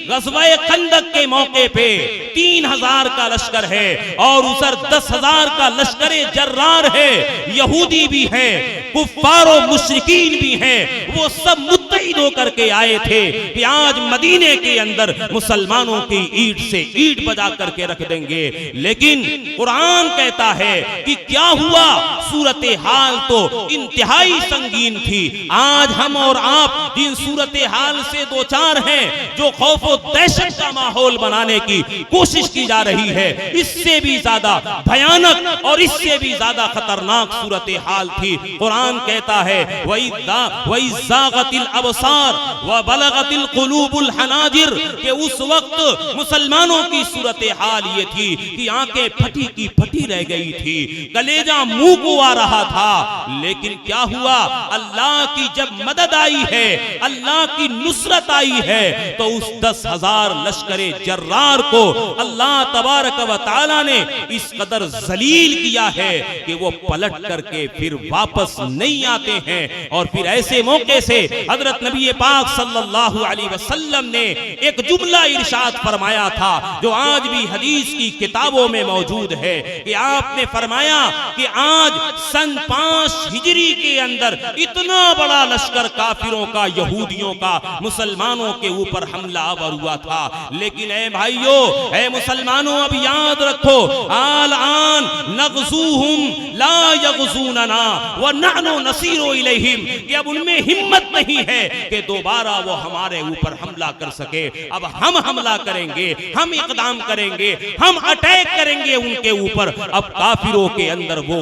غزوہ خندق کے موقع پہ 3000 کا لشکر ہے اور ادھر 10,000 کا لشکر جرار ہے، یہودی بھی ہے، کفار و مشرکین بھی ہیں، وہ سب متحد ہو کر کے آئے تھے کہ آج مدینے کے اندر مسلمانوں کی اینٹ سے اینٹ بجا کر کے رکھ دیں گے۔ لیکن قرآن کہتا ہے کہ کیا ہوا؟ صورتحال تو انتہائی سنگین تھی۔ آج ہم اور آپ جن صورتحال سے دوچار ہیں، جو خوف و دہشت کا ماحول بنانے کی کوشش کی جا رہی ہے، اس سے بھی زیادہ بھیانک اور اس سے بھی زیادہ خطرناک صورتحال تھی۔ قرآن کہتا ہے وَإِذْ زَاغَتِ الْأَبْصَارُ وَبَلَغَتِ الْقُلُوبُ الْحَنَاجِرَ، کہ اس وقت مسلمانوں کی صورتحال یہ تھی کہ آنکھیں پھٹی کی پھٹی رہ گئی تھی، کلیجہ منہ کو آ رہا تھا۔ لیکن کیا ہوا؟ اللہ کی جب مدد آئی ہے، اللہ کی نصرت آئی ہے، تو اس 10,000 لشکر جرار کو اللہ تبارک و تعالی نے اس قدر ذلیل کیا ہے کہ وہ پلٹ کر کے پھر واپس نہیں آتے ہیں۔ اور پھر ایسے موقع سے حضرت نبی پاک صلی اللہ علیہ وسلم نے ایک جملہ ارشاد فرمایا تھا جو آج بھی حدیث کی کتابوں میں موجود ہے، کہ آپ نے فرمایا کہ آج سن 5 ہجری کے اندر اتنا بڑا لشکر کافروں کا، یہودیوں کا مسلمانوں کے اوپر حملہ آور ہوا تھا، لیکن اے بھائیو، اے مسلمانوں، اب یاد رکھو، الآن نغزوہم لا یغزوننا ونحن نصیر الیہم، کہ اب ان میں ہمت نہیں ہے کہ دوبارہ وہ ہمارے اوپر حملہ کر سکے۔ اب ہم حملہ کریں گے، ہم اقدام کریں گے، ہم اٹیک کریں گے ان کے اوپر۔ اب کافروں کے اندر وہ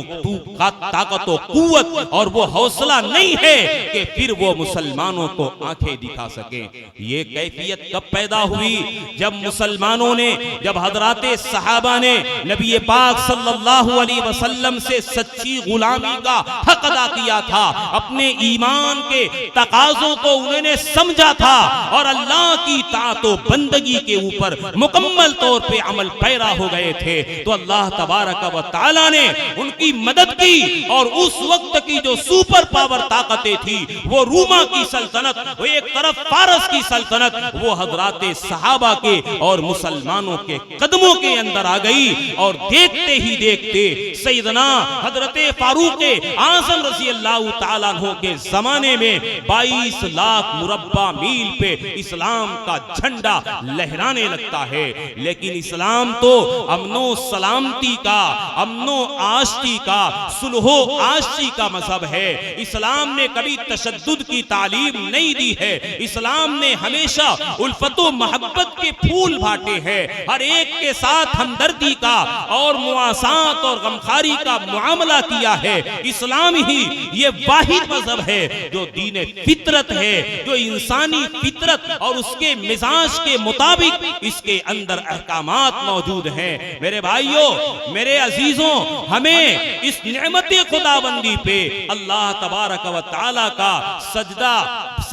طاقت و قوت اور وہ حوصلہ نہیں ہے کہ پھر وہ مسلمانوں کو آنکھیں دکھا سکیں۔ یہ کیفیت کب پیدا ہوئی؟ جب مسلمانوں نے، جب حضرات صحابہ نے نبی پاک صلی اللہ علیہ وسلم سے سچی غلامی کا حق ادا کیا تھا، اپنے ایمان کے تقاضوں کو انہوں نے سمجھا تھا اور اللہ کی اطاعت و بندگی کے اوپر مکمل طور پہ عمل پیرا ہو گئے تھے، تو اللہ تبارک و تعالی نے ان کی مدد کی، اور اس وقت کی جو سپر پاور طاقتیں تھی، وہ روما کی سلطنت، وہ ایک طرف فارس کی سلطنت، وہ حضرات صحابہ کے اور مسلمانوں کے قدموں کے اندر آ گئی، اور دیکھتے ہی دیکھتے سیدنا حضرت فاروق اعظم رضی اللہ تعالیٰ عنہ کے زمانے میں 22 لاکھ مربع میل پہ اسلام کا جھنڈا لہرانے لگتا ہے۔ لیکن اسلام تو امن و سلامتی کا، امن و آشتی کا، صلح و آشتی کا مذہب ہے۔ اسلام نے کبھی تشدد کی تعلیم نہیں دی ہے، اسلام نے ہمیشہ الفت و محبت کے پھول بانٹے ہیں، ہر ایک کے ساتھ ہمدردی کا اور مواسات اور غمخاری کا معاملہ کیا ہے۔ اسلام ہی یہ واحد مذہب ہے جو دین فطرت ہے، جو انسانی فطرت اور اس کے مزاج کے مطابق اس کے اندر احکامات موجود ہیں۔ میرے بھائیوں، میرے عزیزوں، ہمیں اس نعمت خداوندی پہ اللہ تبارک و تعالی کا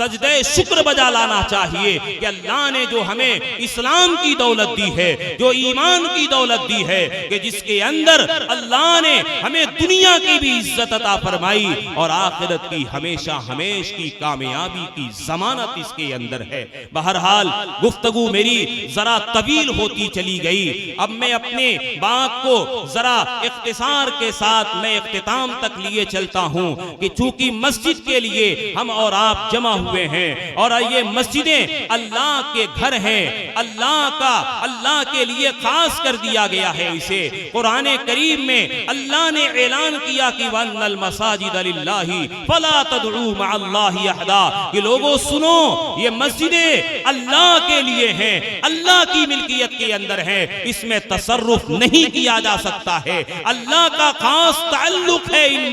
سجدہ شکر بجا لانا چاہیے کہ اللہ نے جو ہمیں اسلام کی دولت دی ہے، جو ایمان کی دولت دی ہے، کہ جس کے اندر اللہ نے ہمیں دنیا کی بھی عزت عطا فرمائی اور آخرت کی ہمیشہ ہمیش کی کامیابی کی ضمانت اس کے اندر ہے۔ بہرحال گفتگو میری ذرا طویل ہوتی چلی گئی، اب میں اپنے بات کو ذرا اختصار کے ساتھ میں اختتام تک لیے چلتا ہوں کہ چونکہ مسجد کے لیے ہم اور آپ جمع ہوئے ہیں اور یہ مسجدیں اللہ کے گھر ہیں، اللہ کے لیے خاص کر دیا گیا ہے اسے۔ قرآن کریم میں اللہ نے اعلان کیا کہ وَأَنَّ الْمَسَاجِدَ لِلَّهِ فَلَا تَدْعُوا مَعَ اللَّهِ أَحَدًا، کہ لوگوں سنو، یہ مسجدیں اللہ کے لیے ہیں، اللہ کی ملکیت کے اندر ہیں، اس میں تصرف نہیں کیا جا سکتا ہے، اللہ کا خاص تعلق ہے ان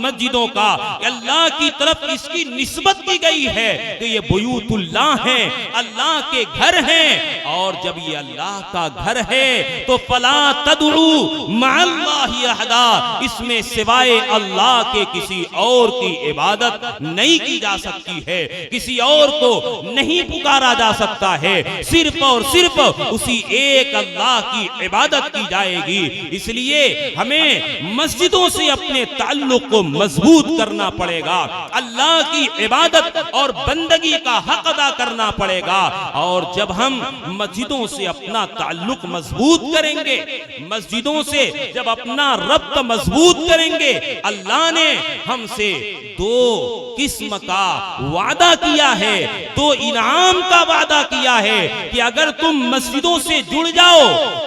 مسجدوں کا اللہ کی طرف اس کی نسبت کی گئی ہے کہ یہ بیوت اللہ ہیں، اللہ کے گھر ہیں، اور جب یہ اللہ کا گھر ہے تو فلا تدعو مع اللہ احدا، اس میں سوائے اللہ کے کسی اور کی عبادت نہیں کی جا سکتی ہے، کسی اور کو نہیں پکارا جا سکتا ہے، صرف اور صرف اسی ایک اللہ کی عبادت کی جائے گی۔ اس لیے ہمیں مسجدوں سے اپنے تعلق کو مضبوط کرنا پڑے گا، اللہ کی عبادت اور بندگی کا حق ادا کرنا پڑے گا، اور جب ہم مسجدوں سے اپنا تعلق مضبوط کریں گے، مسجدوں سے جب اپنا ربط مضبوط کریں گے، اللہ نے ہم سے دو قسم کا وعدہ کیا ہے، دو انعام کا وعدہ کیا ہے کہ اگر تم مسجدوں سے جڑ جاؤ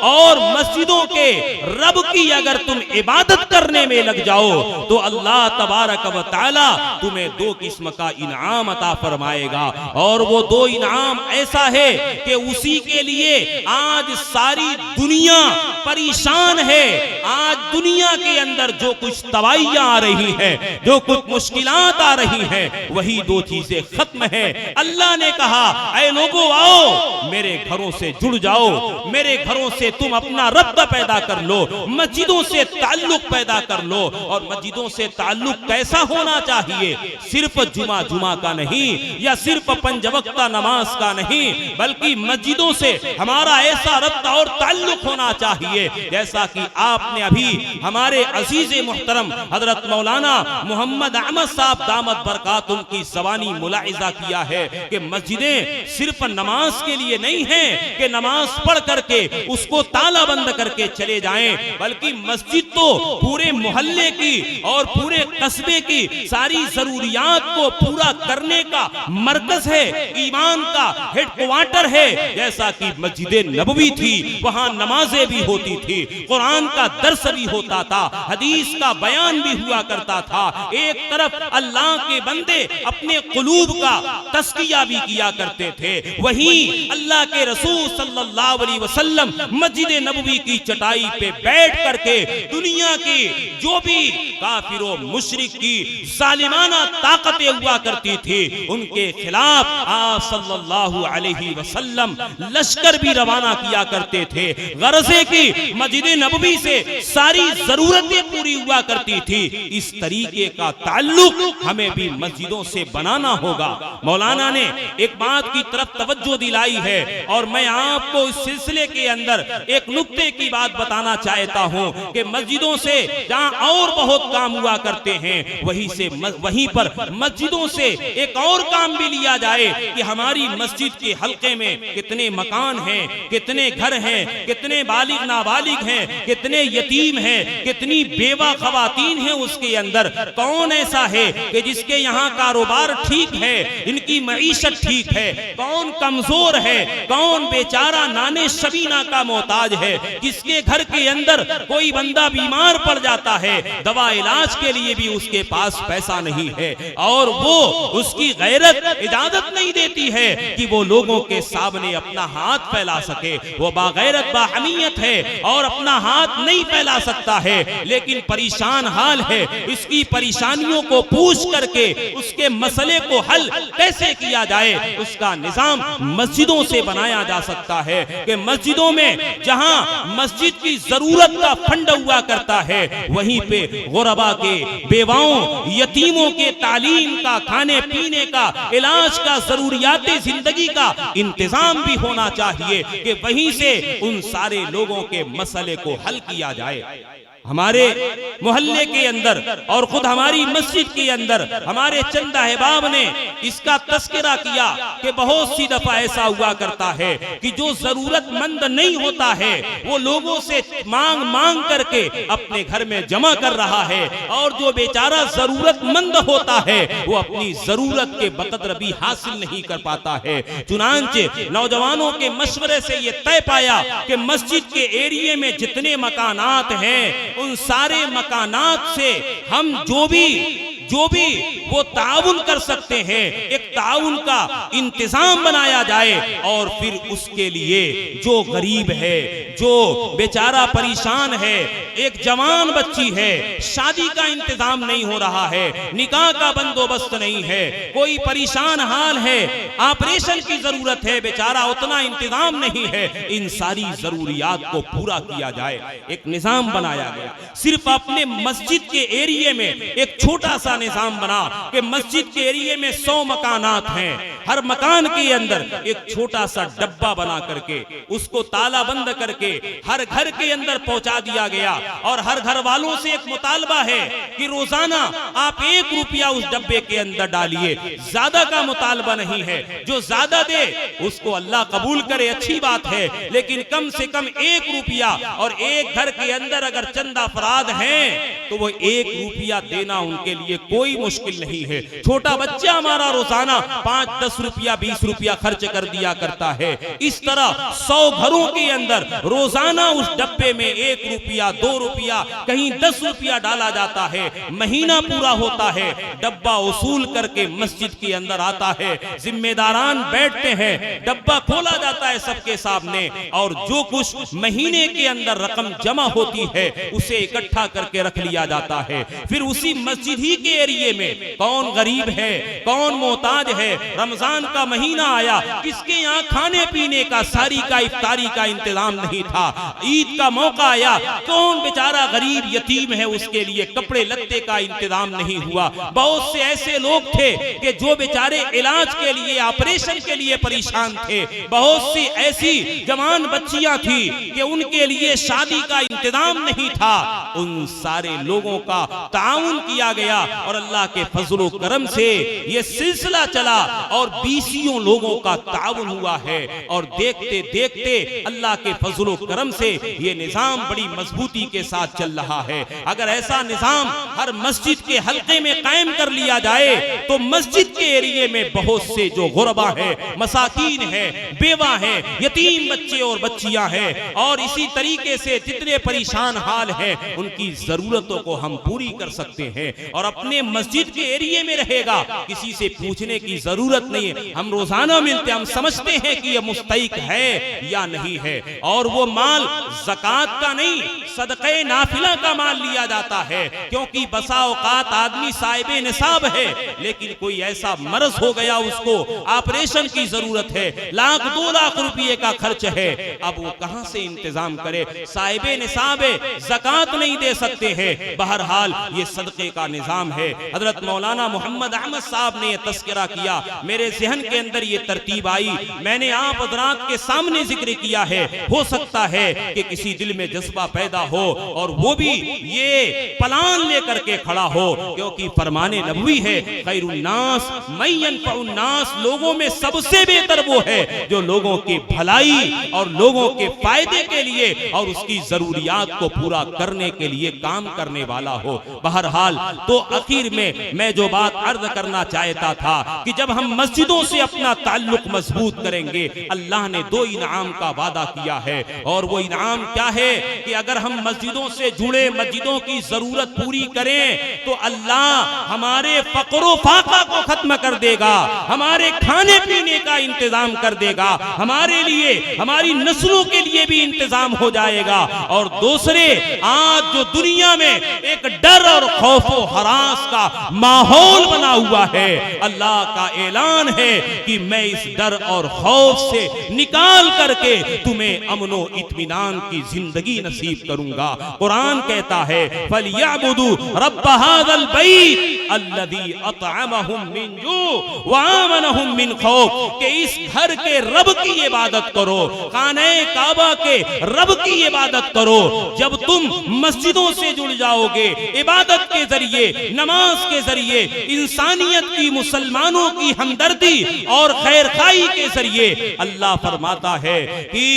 اور مسجدوں کے رب کی اگر تم عبادت کرنے میں لگ جاؤ تو اللہ تبارک و تعالی تمہیں دو قسم کا انعام عطا فرمائے گا، اور وہ دو انعام ایسا ہے کہ اسی کے لیے آج ساری دنیا پریشان ہے۔ آج دنیا کے اندر جو کچھ تباہیاں آ رہی ہیں، جو کچھ مشکلات آ رہی ہیں، وہی دو چیزیں ختم ہیں۔ اللہ نے کہا اے لوگوں آؤ میرے گھروں سے جڑ جاؤ، میرے گھروں سے تم اپنا ربط پیدا کر لو، مسجدوں سے تعلق پیدا کر لو، اور مسجدوں سے تعلق کیسا ہونا چاہیے؟ صرف جمعہ کا نہیں، یا صرف پنج وقتہ نماز کا نہیں، بلکہ مسجدوں سے ہمارا ایسا ربط اور تعلق ہونا چاہیے جیسا کہ آپ نے ابھی ہمارے عزیز محترم حضرت مولانا محمد احمد صاحب دامت برکات ان کی زبانی ملاحظہ کیا ہے کہ مسجدیں صرف نماز کے لیے نہیں ہیں کہ نماز پڑھ کر کے اس کو تالا بند کر کے چلے جائیں، بلکہ مسجد تو پورے محلے کی اور پورے قصبے کی ساری ضروریات کو پورا کرنے کا مرکز ہے، ایمان کا ہیڈ کوارٹر ہے۔ جیسا کہ مسجد نبوی تھی وہاں نمازیں بھی ہوتی تھی، قرآن کا درس بھی ہوتا تھا، حدیث کا بیان بھی ہوا کرتا تھا، ایک طرف اللہ کے بندے اپنے قلوب کا تزکیہ بھی کیا کرتے تھے، وہیں اللہ کے رسول صلی اللہ علیہ وسلم مسجد نبوی کی چٹائی پہ بیٹھ کر کے دنیا کی جو بھی کافر و مشرک کی ظالمانہ طاقتیں ہوا کرتی تھی ان کے خلاف آپ صلی اللہ علیہ وسلم لشکر بھی روانہ کیا کرتے تھے، غرضے کی مسجد نبوی سے ساری ضرورتیں پوری ہوا کرتی تھی۔ اس طریقے کا تعلق ہمیں بھی مسجدوں سے بنانا ہوگا۔ مولانا نے ایک بات کی طرف توجہ دلائی ہے اور میں آپ کو اس سلسلے کے اندر ایک نکتے کی بات بتانا چاہتا ہوں کہ مسجدوں سے جہاں اور بہت کام ہوا کرتے ہیں وہیں پر مسجدوں سے ایک اور کام بھی لیا جائے کہ ہماری مسجد کے حلقے میں کتنے مکان ہیں، کتنے گھر ہیں، کتنے بالغ نابالغ ہیں، کتنے یتیم ہیں، کتنی بیوہ خواتین ہیں، اس کے اندر کون ایسا ہے کہ جس کے یہاں کاروبار ٹھیک ہے، ان کی معیشت ٹھیک ہے، کون کمزور ہے، کون بیچارہ نانے شبینہ کا محتاج ہے، جس کے گھر کے اندر کوئی بندہ بیمار پڑ جاتا ہے، دوا علاج کے لیے بھی اس کے پاس پیسہ نہیں ہے، اور وہ اس کی غیرت اجازت نہیں دیتی ہے کہ وہ لوگوں کے سامنے اپنا ہاتھ پھیلا سکے، وہ باغیرت باحمیت ہے اور اپنا ہاتھ نہیں پھیلا سکتا ہے، لیکن پریشان حال ہے، اس کی پریشانیوں کو پوچھ کر کے اس کے مسئلے کو حل کیسے کیا جائے، اس کا نظام مسجدوں سے بنایا جا سکتا ہے کہ مسجدوں میں جہاں مسجد کی ضرورت کا فنڈ ہوا کرتا ہے وہیں پہ غربا کے، بیواؤں، یتیموں کے تعلیم کا کھانے پینے کا، علاج کا، ضروریات زندگی کا انتظام بھی ہونا چاہیے کہ وہیں سے ان سارے لوگوں کے مسئلے کو حل کیا جائے۔ ہمارے محلے کے اندر اور خود ہماری مسجد کے اندر ہمارے چند احباب نے اس کا تذکرہ کیا کہ بہت سی دفعہ ایسا ہوا کرتا ہے کہ جو ضرورت مند نہیں ہوتا ہے وہ لوگوں سے مانگ مانگ کر کے اپنے گھر میں جمع کر رہا ہے، اور جو بیچارہ ضرورت مند ہوتا ہے وہ اپنی ضرورت کے بقدر بھی حاصل نہیں کر پاتا ہے۔ چنانچہ نوجوانوں کے مشورے سے یہ طے پایا کہ مسجد کے ایریے میں جتنے مکانات ہیں ان سارے مکانات سے ہم جو بھی وہ تعاون کر سکتے ہیں ایک تعاون کا انتظام بنایا جائے، اور پھر اس کے لیے جو غریب ہے، جو بیچارہ پریشان ہے، ایک جوان بچی ہے، شادی کا انتظام نہیں ہو رہا ہے، نکاح کا بندوبست نہیں ہے، کوئی پریشان حال ہے، آپریشن کی ضرورت ہے، بیچارہ اتنا انتظام نہیں ہے، ان ساری ضروریات کو پورا کیا جائے۔ ایک نظام بنایا گیا، صرف اپنے مسجد کے ایریے میں ایک چھوٹا سا نظام بنا کہ مسجد کے ایریے میں 100 مکانات ہیں، ہر مکان کے اندر ایک چھوٹا سا ڈبہ بنا کر کے اس کو تالا بند کر کے ہر گھر کے اندر پہنچا دیا گیا، اور ہر گھر والوں سے ایک مطالبہ ہے کہ روزانہ آپ 1 روپیہ اس ڈبے کے اندر ڈالیے، زیادہ کا مطالبہ نہیں ہے، جو زیادہ دے اس کو اللہ قبول کرے، اچھی بات ہے، لیکن کم سے کم 1 روپیہ، اور ایک گھر کے اندر اگر چند افراد ہیں تو وہ 1 روپیہ دینا ان کے لیے کوئی مشکل نہیں ہے۔ چھوٹا بچہ ہمارا روزانہ 5-10 روپیہ 20 روپیہ خرچ کر دیا کرتا ہے، اس طرح 100 گھروں کے اندر روزانہ اس ڈبے میں 1 روپیہ 2 روپیہ کہیں 10 روپیہ ڈالا جاتا ہے، مہینہ پورا ہوتا ہے، ڈبہ وصول کر کے مسجد کے اندر آتا ہے، ذمہ داران بیٹھتے ہیں، ڈبہ کھولا جاتا ہے سب کے سامنے، اور جو کچھ مہینے کے اندر رقم جمع ہوتی ہے اسے اکٹھا کر کے رکھ لیا جاتا ہے۔ پھر اسی مسجد ہی کے ایریے میں کون غریب ہے، کون محتاج ہے، رمضان کا مہینہ آیا، کس کے یہاں کھانے پینے کا، ساری کا افطاری کا انتظام نہیں تھا، عید کا موقع آیا، کون بیچارہ غریب یتیم ہے اس کے لیے کپڑے لتے کا انتظام نہیں ہوا۔ بہت سے ایسے لوگ تھے کہ جو بیچارے علاج کے لیے، آپریشن کے لیے پریشان تھے، بہت سی ایسی جوان بچیاں تھی کہ ان کے لیے شادی کا انتظام نہیں تھا۔ ان سارے لوگوں کا تعاون کیا گیا، اور اللہ کے فضل و کرم سے یہ سلسلہ چلا، اور 20 لوگوں کا تعاون ہوا ہے، اور دیکھتے دیکھتے اللہ کے فضل و کرم سے یہ نظام بڑی مضبوطی کے ساتھ چل رہا ہے۔ اگر ایسا نظام ہر مسجد کے حلقے میں قائم کر لیا جائے تو مسجد کے ایریے میں بہت سے جو غربا ہیں، مساکین ہیں، بیوہ ہیں، یتیم بچے اور بچیاں ہیں، اور اسی طریقے سے جتنے پریشان حال ہیں ان کی ضرورتوں کو ہم پوری کر سکتے ہیں، اور اپنے مسجد کے ایریے میں رہے گا، کسی سے پوچھنے کی ضرورت نہیں ہے، ہم روزانہ ملتے، ہم سمجھتے ہیں کہ یہ مستحق ہے یا نہیں ہے، اور وہ مال زکوٰۃ کا نہیں صدقہ نافلہ کا مال لیا جاتا ہے، کیونکہ بسا اوقات آدمی صاحب نصاب ہے لیکن کوئی ایسا مرض ہو گیا اس کو آپریشن کی ضرورت ہے، 1-2 لاکھ روپیے کا خرچ ہے، اب وہ کہاں سے انتظام کرے، صاحب نصاب ہے، زکوٰۃ نہیں دے سکتے ہیں، بہرحال یہ صدقے کا نظام ہے۔ حضرت مولانا محمد احمد صاحب نے یہ تذکرہ کیا، میرے ذہن کے اندر یہ ترتیب آئی، میں نے آپ حضرات کے سامنے ذکر کیا ہے، ہو سکتا ہے کہ کسی دل میں جذبہ پیدا ہو اور وہ بھی یہ پلان لے کر کے کھڑا ہو، کیونکہ فرمان نبوی ہے خیر الناس من ينفع الناس، لوگوں میں سب سے بہتر وہ ہے جو لوگوں کی بھلائی اور لوگوں کے فائدے کے لیے اور اس کی ضروریات کو پورا کرنے کے لیے کام کرنے والا ہو۔ بہرحال تو اخیر میں جو بات عرض کرنا چاہتا تھا کہ جب ہم مسجدوں سے اپنا تعلق مضبوط کریں گے، اللہ نے 2 انعام کا وعدہ کیا ہے، اور وہ انعام کیا ہے کہ اگر ہم مسجدوں سے جڑے، مسجدوں کی ضرورت پوری کریں تو اللہ ہمارے فقر و فاقہ کو ختم کر دے گا، ہمارے کھانے پینے کا انتظام کر دے گا، ہمارے لیے، ہماری نسلوں کے لیے بھی انتظام ہو جائے گا۔ اور دوسرے، آج جو دنیا میں ایک ڈر اور خوف و ہراس کا ماحول بنا ہوا ہے، اللہ کا اعلان ہے کہ میں اس ڈر اور خوف سے نکال کر کے تمہیں امن و اطمینان کی زندگی نصیب کروں گا۔ قرآن کہتا ہے فَلْيَعْبُدُوا رَبَّ هَذَا الْبَيْتِ الَّذِي أَطْعَمَهُم مِّن جُوعٍ وَآمَنَهُم مِّن خَوْفٍ، کہ اس گھر کے رب کی عبادت کرو، خانہ کعبہ کے رب کی عبادت کرو۔ جب تم مسجدوں سے جڑ جاؤ گے عبادت کے ذریعے، نماز کے ذریعے، انسانیت کی، مسلمانوں کی ہمدردی اور خیر خواہی کے ذریعے، اللہ فرماتا ہے کہ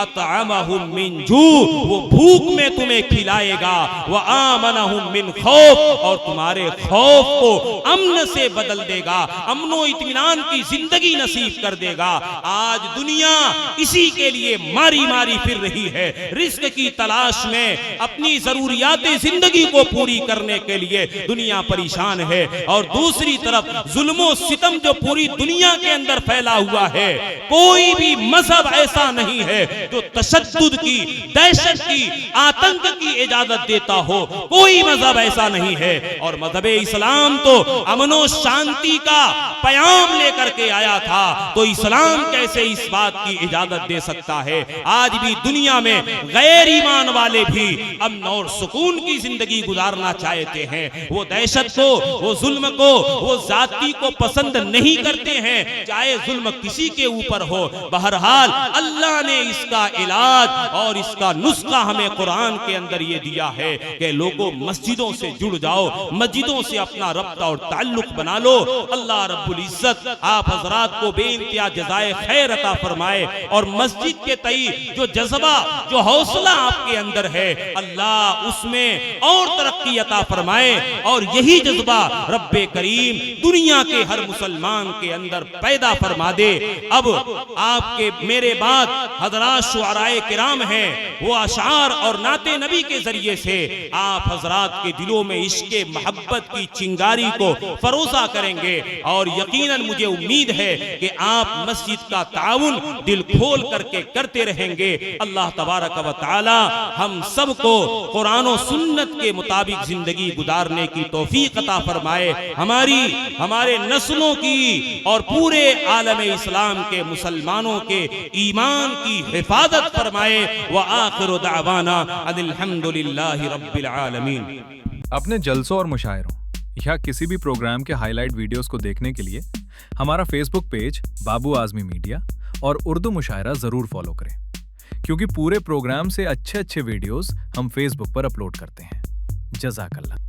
اطعمہم من جوع، وہ بھوک میں تمہیں کھلائے گا، وآمنہم من خوف، اور تمہارے خوف کو امن سے بدل دے گا، امن و اطمینان کی زندگی نصیب کر دے گا۔ آج دنیا اسی کے لیے ماری ماری پھر رہی ہے، رزق کی تلاش میں، اپنی ضروریات زندگی کو پوری کرنے کے لیے دنیا پریشان ہے، اور دوسری طرف ظلم و ستم جو پوری دنیا کے اندر پھیلا ہوا ہے۔ کوئی بھی مذہب ایسا نہیں ہے جو تشدد کی، دہشت کی، آتنک کی اجازت دیتا ہو، کوئی مذہب ایسا نہیں ہے۔ اور مذہب اسلام تو امن و شانتی کا پیام لے کر کے آیا تھا، تو اسلام کیسے اس بات کی اجازت دے سکتا ہے؟ آج بھی دنیا میں غیر ایمان والے بھی امن اور سکون کی زندگی گزارنا چاہتے ہیں، وہ دہشت کو، وہ ظلم کو، وہ ذاتی کو پسند نہیں کرتے ہیں، چاہے ظلم کسی کے اوپر ہو۔ بہرحال اللہ نے اس کا علاج اور اس کا نسخہ ہمیں قرآن کے اندر یہ دیا ہے کہ لوگوں مسجدوں سے جڑ جاؤ، مسجدوں سے اپنا ربط اور تعلق بنا لو۔ اللہ رب العزت آپ حضرات کو بے انتہا جزائے خیر عطا فرمائے، اور مسجد کے تئیں جو جذبہ، جو حوصلہ آپ کے اندر ہے، اللہ اس میں اور ترقی عطا فرمائے، اور یہی جذبہ رب کریم دنیا کے ہر مسلمان کے اندر پیدا فرما دے۔ اب آپ کے میرے بعد حضرات شعراء کرام ہیں، وہ اشعار اور نعت نبی کے ذریعے سے آپ حضرات کے دلوں میں عشق محبت کی چنگاری کو فروزہ کریں گے، اور یقیناً مجھے امید ہے کہ آپ مسجد کا تعاون دل کھول کر کے کرتے رہیں گے۔ اللہ تبارک و تعالی ہم سب کو قرآن و سنت کے مطابق زندگی گزارنے کی توفیق عطا فرمائے، ہمارے نسلوں کی اور پورے عالم اسلام کے مسلمانوں کے ایمان کی حفاظت فرمائے۔ وآخر دعوانا ان الحمدللہ رب العالمین۔ اپنے جلسوں اور مشاعروں یا کسی بھی پروگرام کے ہائی لائٹ ویڈیوز کو دیکھنے کے لیے ہمارا فیس بک پیج بابو اعظمی میڈیا اور اردو مشاعرہ ضرور فالو کریں، کیونکہ پورے پروگرام سے اچھے ویڈیوز ہم فیس بک پر اپلوڈ کرتے ہیں۔ جزاک اللہ۔